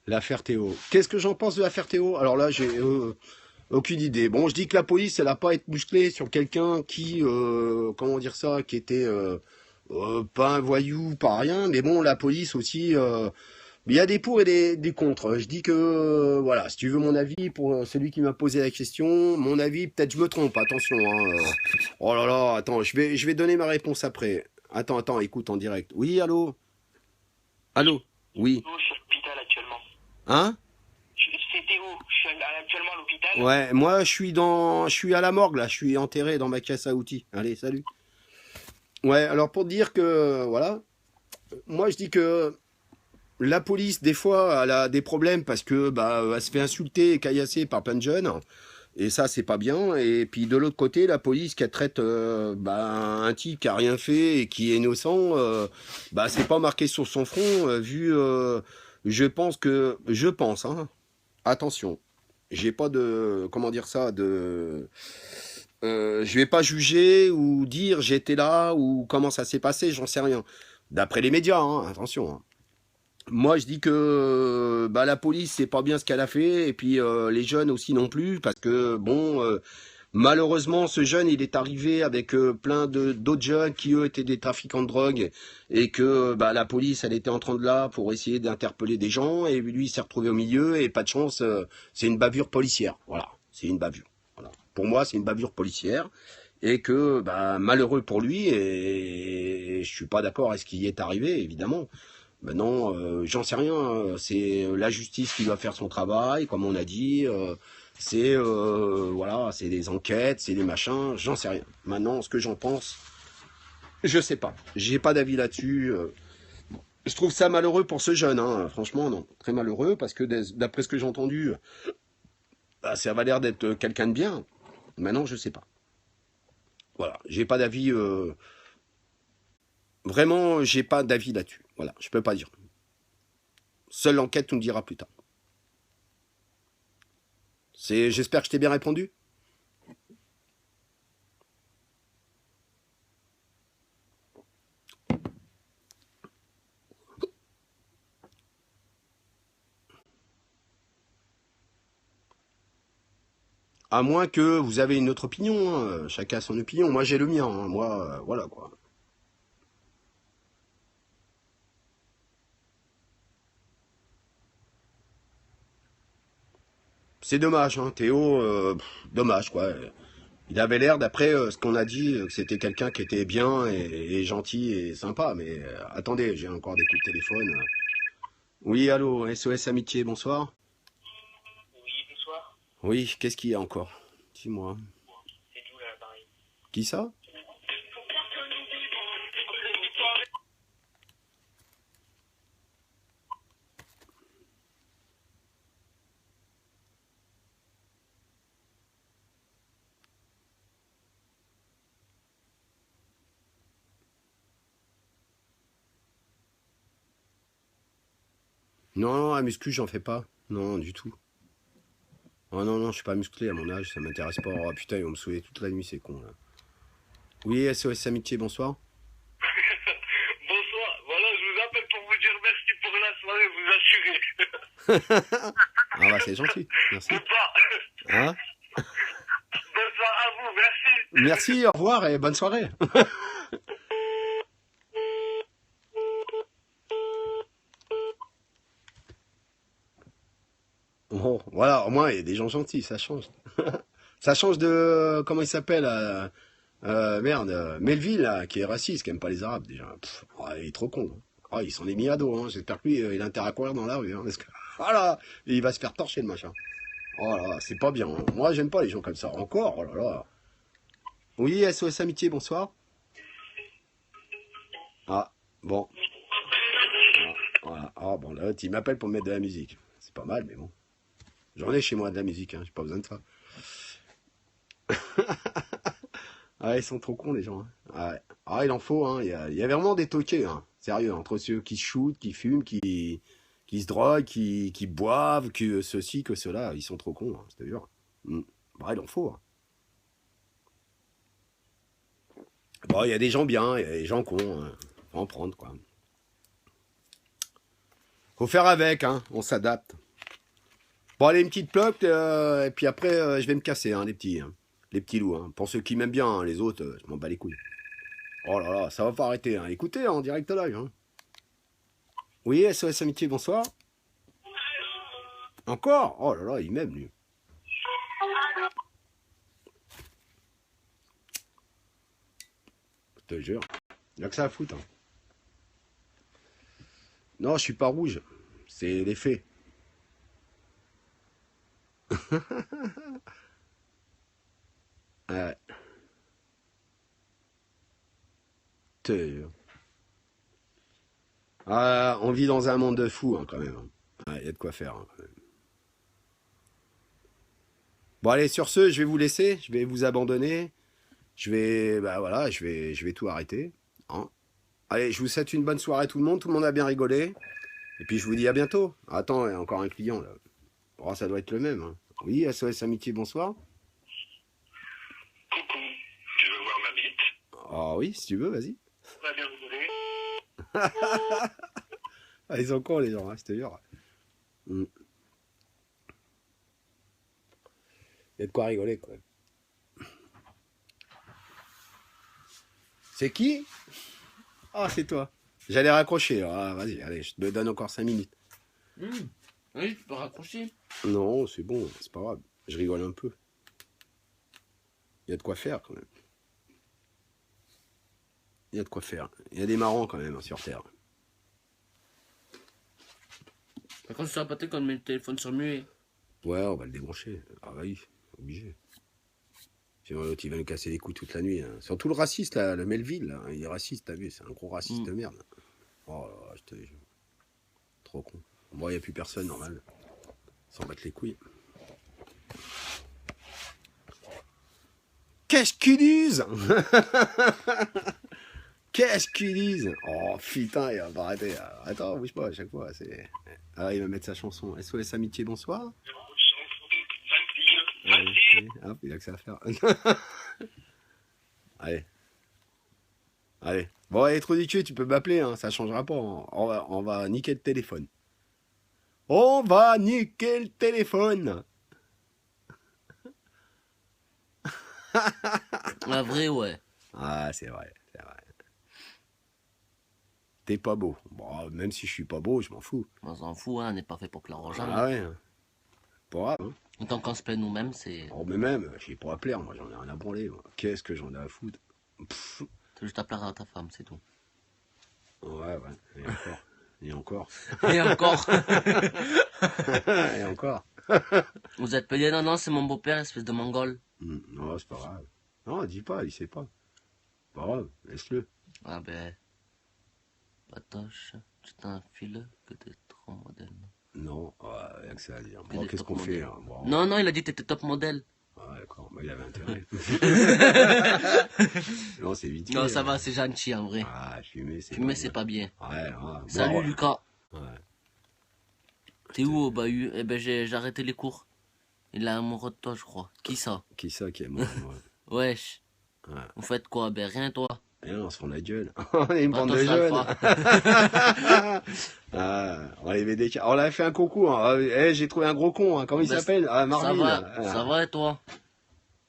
L'affaire Théo. Qu'est-ce que j'en pense de l'affaire Théo? Alors là, j'ai aucune idée. Bon, je dis que la police, elle n'a pas à être musclée sur quelqu'un qui, comment dire ça, qui était pas un voyou, pas rien. Mais bon, la police aussi, il y a des pour et des contre. Je dis que, voilà, si tu veux mon avis, pour celui qui m'a posé la question, mon avis, peut-être je me trompe, attention. Hein, oh là là, attends, je vais donner ma réponse après. Attends, écoute en direct. Oui, allô? Allô? Oui. Je suis à l'hôpital actuellement. Hein? C'est Théo, je suis actuellement à l'hôpital. Ouais, moi je suis à la morgue là, je suis enterré dans ma caisse à outils. Allez, salut. Ouais, alors pour te dire que, voilà, moi je dis que la police, des fois, elle a des problèmes parce que bah, elle se fait insulter et caillasser par plein de jeunes. Et ça, c'est pas bien. Et puis de l'autre côté, la police qui traite un type qui a rien fait et qui est innocent, bah c'est pas marqué sur son front. Je pense, hein. Attention, j'ai pas de, comment dire ça, je vais pas juger ou dire j'étais là ou comment ça s'est passé, j'en sais rien. D'après les médias, hein, attention. Hein. Moi, je dis que la police, c'est pas bien ce qu'elle a fait, et puis les jeunes aussi non plus, parce que bon, malheureusement, ce jeune, il est arrivé avec plein d'autres jeunes qui eux étaient des trafiquants de drogue, et que la police, elle était en train de là pour essayer d'interpeller des gens, et lui, il s'est retrouvé au milieu, et pas de chance, c'est une bavure policière. Voilà, c'est une bavure. Voilà. Pour moi, c'est une bavure policière. Et que malheureux pour lui, et je suis pas d'accord avec ce qui y est arrivé, évidemment. Maintenant, j'en sais rien. C'est la justice qui doit faire son travail, comme on a dit. Voilà, c'est des enquêtes, c'est des machins. J'en sais rien. Maintenant, ce que j'en pense, je sais pas. J'ai pas d'avis là-dessus. Je trouve ça malheureux pour ce jeune. Hein. Franchement, non, très malheureux parce que d'après ce que j'ai entendu, ça va l'air d'être quelqu'un de bien. Maintenant, je sais pas. Voilà, j'ai pas d'avis. Vraiment, j'ai pas d'avis là-dessus. Voilà, je peux pas dire. Seule l'enquête nous le dira plus tard. J'espère que je t'ai bien répondu. À moins que vous avez une autre opinion. Hein. Chacun a son opinion. Moi, j'ai le mien. Hein. Moi, voilà quoi. C'est dommage, hein, Théo, dommage, quoi. Il avait l'air, d'après ce qu'on a dit, que c'était quelqu'un qui était bien et gentil et sympa. Mais attendez, j'ai encore des coups de téléphone. Oui, allô, SOS Amitié, bonsoir. Oui, bonsoir. Oui, qu'est-ce qu'il y a encore? Dis-moi. C'est d'où là, pareil? Qui ça? Non, non, la muscu, j'en fais pas. Non, du tout. Oh non, non, je suis pas musclé à mon âge, ça m'intéresse pas. Oh putain, ils vont me saouler toute la nuit, c'est con là. Oui, SOS Amitié, bonsoir. Bonsoir, voilà, je vous appelle pour vous dire merci pour la soirée, vous assurez. Ah bah c'est gentil, merci. Ou pas. Hein? Bonsoir à vous, merci. Merci, au revoir et bonne soirée. Bon, voilà, au moins il y a des gens gentils, ça change. Ça change de, comment il s'appelle, Melville, là, qui est raciste, qui aime pas les Arabes déjà. Pff, oh, il est trop con. Oh, il s'en est mis à dos, hein. J'espère que lui, il a intérêt à courir dans la rue. Hein, parce que, voilà, il va se faire torcher le machin. Oh là là, c'est pas bien. Hein. Moi, j'aime pas les gens comme ça. Encore, oh là là. Oui, SOS Amitié, bonsoir. Ah, bon. Ah, voilà. Ah, bon, là, il m'appelle pour mettre de la musique. C'est pas mal, mais bon. J'en ai chez moi de la musique, hein. J'ai pas besoin de ça. Ah, ils sont trop cons, les gens. Hein. Ah, ouais. Ah, il en faut, hein. Il y a vraiment des toqués, hein. Sérieux, entre ceux qui shootent, qui fument, qui se droguent, qui boivent, que ceci, que cela. Ils sont trop cons, hein, c'est dur. Bah, il en faut. Hein. Bon, il y a des gens bien, il y a des gens cons. Hein. Faut en prendre, quoi. Faut faire avec, hein. On s'adapte. Bon, allez, une petite clope, et puis après, je vais me casser, hein, les petits loups. Hein. Pour ceux qui m'aiment bien, hein, les autres, je m'en bats les couilles. Oh là là, ça va pas arrêter. Hein. Écoutez, en direct live. Hein. Oui, SOS Amitié, bonsoir. Encore? Oh là là, il m'aime, lui. Je te jure. Il n'y a que ça à foutre. Hein. Non, je suis pas rouge. C'est l'effet. Ouais. Ah, on vit dans un monde de fous, hein, quand même. Il y a de quoi faire. Hein, quand même. Bon, allez, sur ce, je vais vous laisser. Je vais vous abandonner. Bah voilà, je vais tout arrêter. Hein. Allez, je vous souhaite une bonne soirée tout le monde. Tout le monde a bien rigolé. Et puis, je vous dis à bientôt. Attends, il y a encore un client, là. Oh, ça doit être le même. Hein. Oui, SOS Amitié, bonsoir. Coucou, tu veux voir ma bite? Ah oui, si tu veux, vas-y. On va bien rigoler. Ah, ils sont cons, les gens, hein, je te jure. Il y a de quoi rigoler, quoi. C'est qui? Ah, c'est toi. J'allais raccrocher. Ah, vas-y, allez, je te donne encore 5 minutes. Oui, tu peux raccrocher. Non, c'est bon, c'est pas grave. Je rigole un peu. Il y a de quoi faire, quand même. Il y a de quoi faire. Il y a des marrants, quand même, hein, sur Terre. Par contre, ça va pas être quand on met le téléphone sur muet. Ouais, on va le débrancher. Ah bah oui, obligé. Sinon, l'autre, il va nous casser les couilles toute la nuit. Hein. Surtout le raciste, là, le Melville, là. Il est raciste, t'as vu, c'est un gros raciste de merde. Oh là là, je te jure. Trop con. Bon, il n'y a plus personne, normal. S'en battre les couilles. Qu'est-ce qu'ils disent? Qu'est-ce qu'ils disent? Oh putain, il va pas arrêter. Attends, bouge pas à chaque fois. Ah, il va mettre sa chanson. SOS Amitié, bonsoir. Allez, hop, il a que ça à faire. Allez. Allez. Bon, allez, trop du cul, tu peux m'appeler, hein, ça changera pas. Hein. On va niquer le téléphone. On va niquer le téléphone. La vraie, ouais. Ah, c'est vrai, c'est vrai. T'es pas beau. Bon, même si je suis pas beau, je m'en fous. On s'en fout, hein, on n'est pas fait pour plaire aux gens. Ah ouais. Pas grave, hein. Tant qu'on se plaît nous-mêmes, c'est... Oh, mais même, j'ai pas à plaire, moi, j'en ai rien à branler. Qu'est-ce que j'en ai à foutre? Pff. C'est juste à plaire à ta femme, c'est tout. Ouais, et encore. Et encore. Et encore. Et encore. Vous êtes payé? Non, non, c'est mon beau-père, espèce de mongol. Non, c'est pas grave. Non, dis pas, il sait pas. Pas grave, laisse-le. Ah ben... Patoche, tu t'enfiles que t'es trop modèle. Non, rien que ça à dire. Bon, qu'est-ce qu'on fait hein? Bon, Non, non, il a dit que t'étais top modèle. Ah, d'accord, bah, il avait intérêt. Non, c'est vite. Non, ça va, c'est gentil en vrai. Ah, fumer, c'est Fumer, c'est pas bien. Ouais, Salut bon, Lucas. Ouais. T'es où au bahut? Eh ben j'ai arrêté les cours. Il est amoureux de toi, je crois. Qui ça? Qui ça qui est mort, moi? Wesh. Ouais. Vous faites quoi? Ben rien, toi. Et là, on se prend la gueule. On est une Bah, bande toi, de c'est jeunes. Alpha. Ah, on avait des... On a fait un concours. Hein. Eh, j'ai trouvé un gros con. Hein. Comment il Bah, s'appelle? Ah, Ça Marvin. va, Ah. ça va et toi?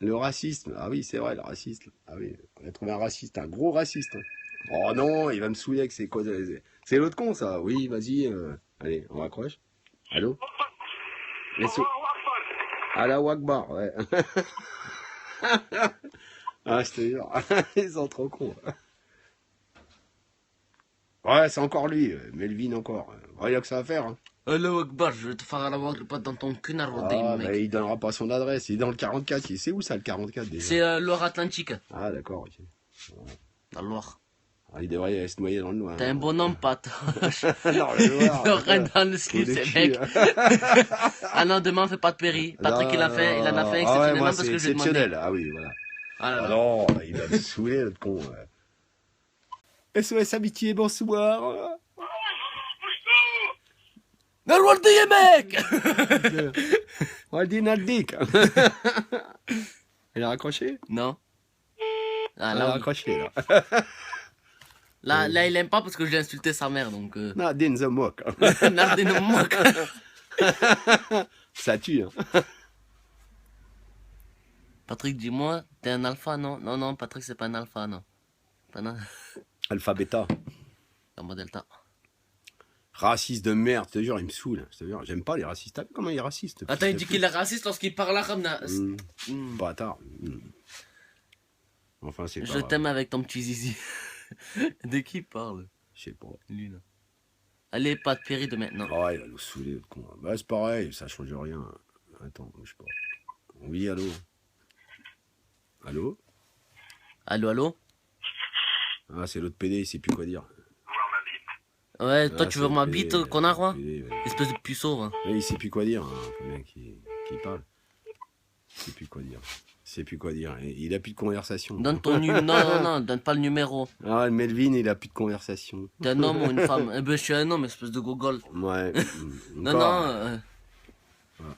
Le racisme. Ah oui, c'est vrai, le racisme. Ah oui, on a trouvé un raciste, un gros raciste. Hein. Oh non, il va me saouler avec ses causes. C'est l'autre con, ça. Oui, vas-y. Allez, on raccroche. Allô? Allah Wakbar, ouais. Ah, je te jure. Ils sont trop cons. Ouais, c'est encore lui. Melvin encore. Ouais, il y a que ça à faire. Hein. Allahu Akbar, je vais te faire la pas dans ton cul, Narwadé, Ah, mec. bah, il donnera pas son adresse. Il est dans le 44. C'est où ça, le 44 déjà? C'est Loire Atlantique, Ah, d'accord, ok. dans le Loire. Ah, il devrait se noyer dans le noir. T'es un bonhomme, Pat. Dans le noir. Il rentre dans le slip, Trou de ces cul, mecs. hein. Ah non, demain, on fait pas de péri. Patrick, il en a fait Ah ouais, exceptionnellement moi, parce c'est que je lui ai demandé. exceptionnel. Ah oui, voilà. Ah là Ah là. non, il va me saouler, l'autre con. Ouais. SOS Amitié, bonsoir. Narwadé, mec! On dit Naldic. Il a raccroché? Non. Ah, Il a là, oui. raccroché, là. Là, il aime pas parce que j'ai insulté sa mère, donc... Nadine the Mock. Nardine moque. Ça tue, hein. Patrick, dis-moi, t'es un alpha, non? Non, non, Patrick, c'est pas un alpha, non. Pas un... Alpha Beta. Gamma Delta. Raciste de merde, je te jure, il me saoule. Je te jure, j'aime pas les racistes. T'as vu comment il est raciste? Attends, il dit qu'il est raciste lorsqu'il parle arabe. Bâtard. Enfin, c'est pas Je grave. t'aime avec ton petit zizi. De qui il parle? Je sais pas. Lui, là. Allez, pas de péri de maintenant. Oh, il va nous saouler, le con. Bah, c'est pareil, ça change rien. Attends, je sais pas. Oui, allô? Allô? Allô, allô? Ah, c'est l'autre PD, il sait plus quoi dire. Ouais, toi, Ah, tu veux c'est ma le bite, PD, connard, ouais? le PD, ouais. Espèce de puceau, hein. Ouais, il sait plus quoi dire, hein, le mec qui parle. Il sait plus quoi dire. Il sait plus quoi dire. Il a plus de conversation. Donne ton numéro. Non, non, non, donne pas le numéro. Ah, le Melvin, il a plus de conversation. T'es un homme ou une femme? Eh ben, je suis un homme, espèce de gogol. Ouais. Non, encore. non. Ouais.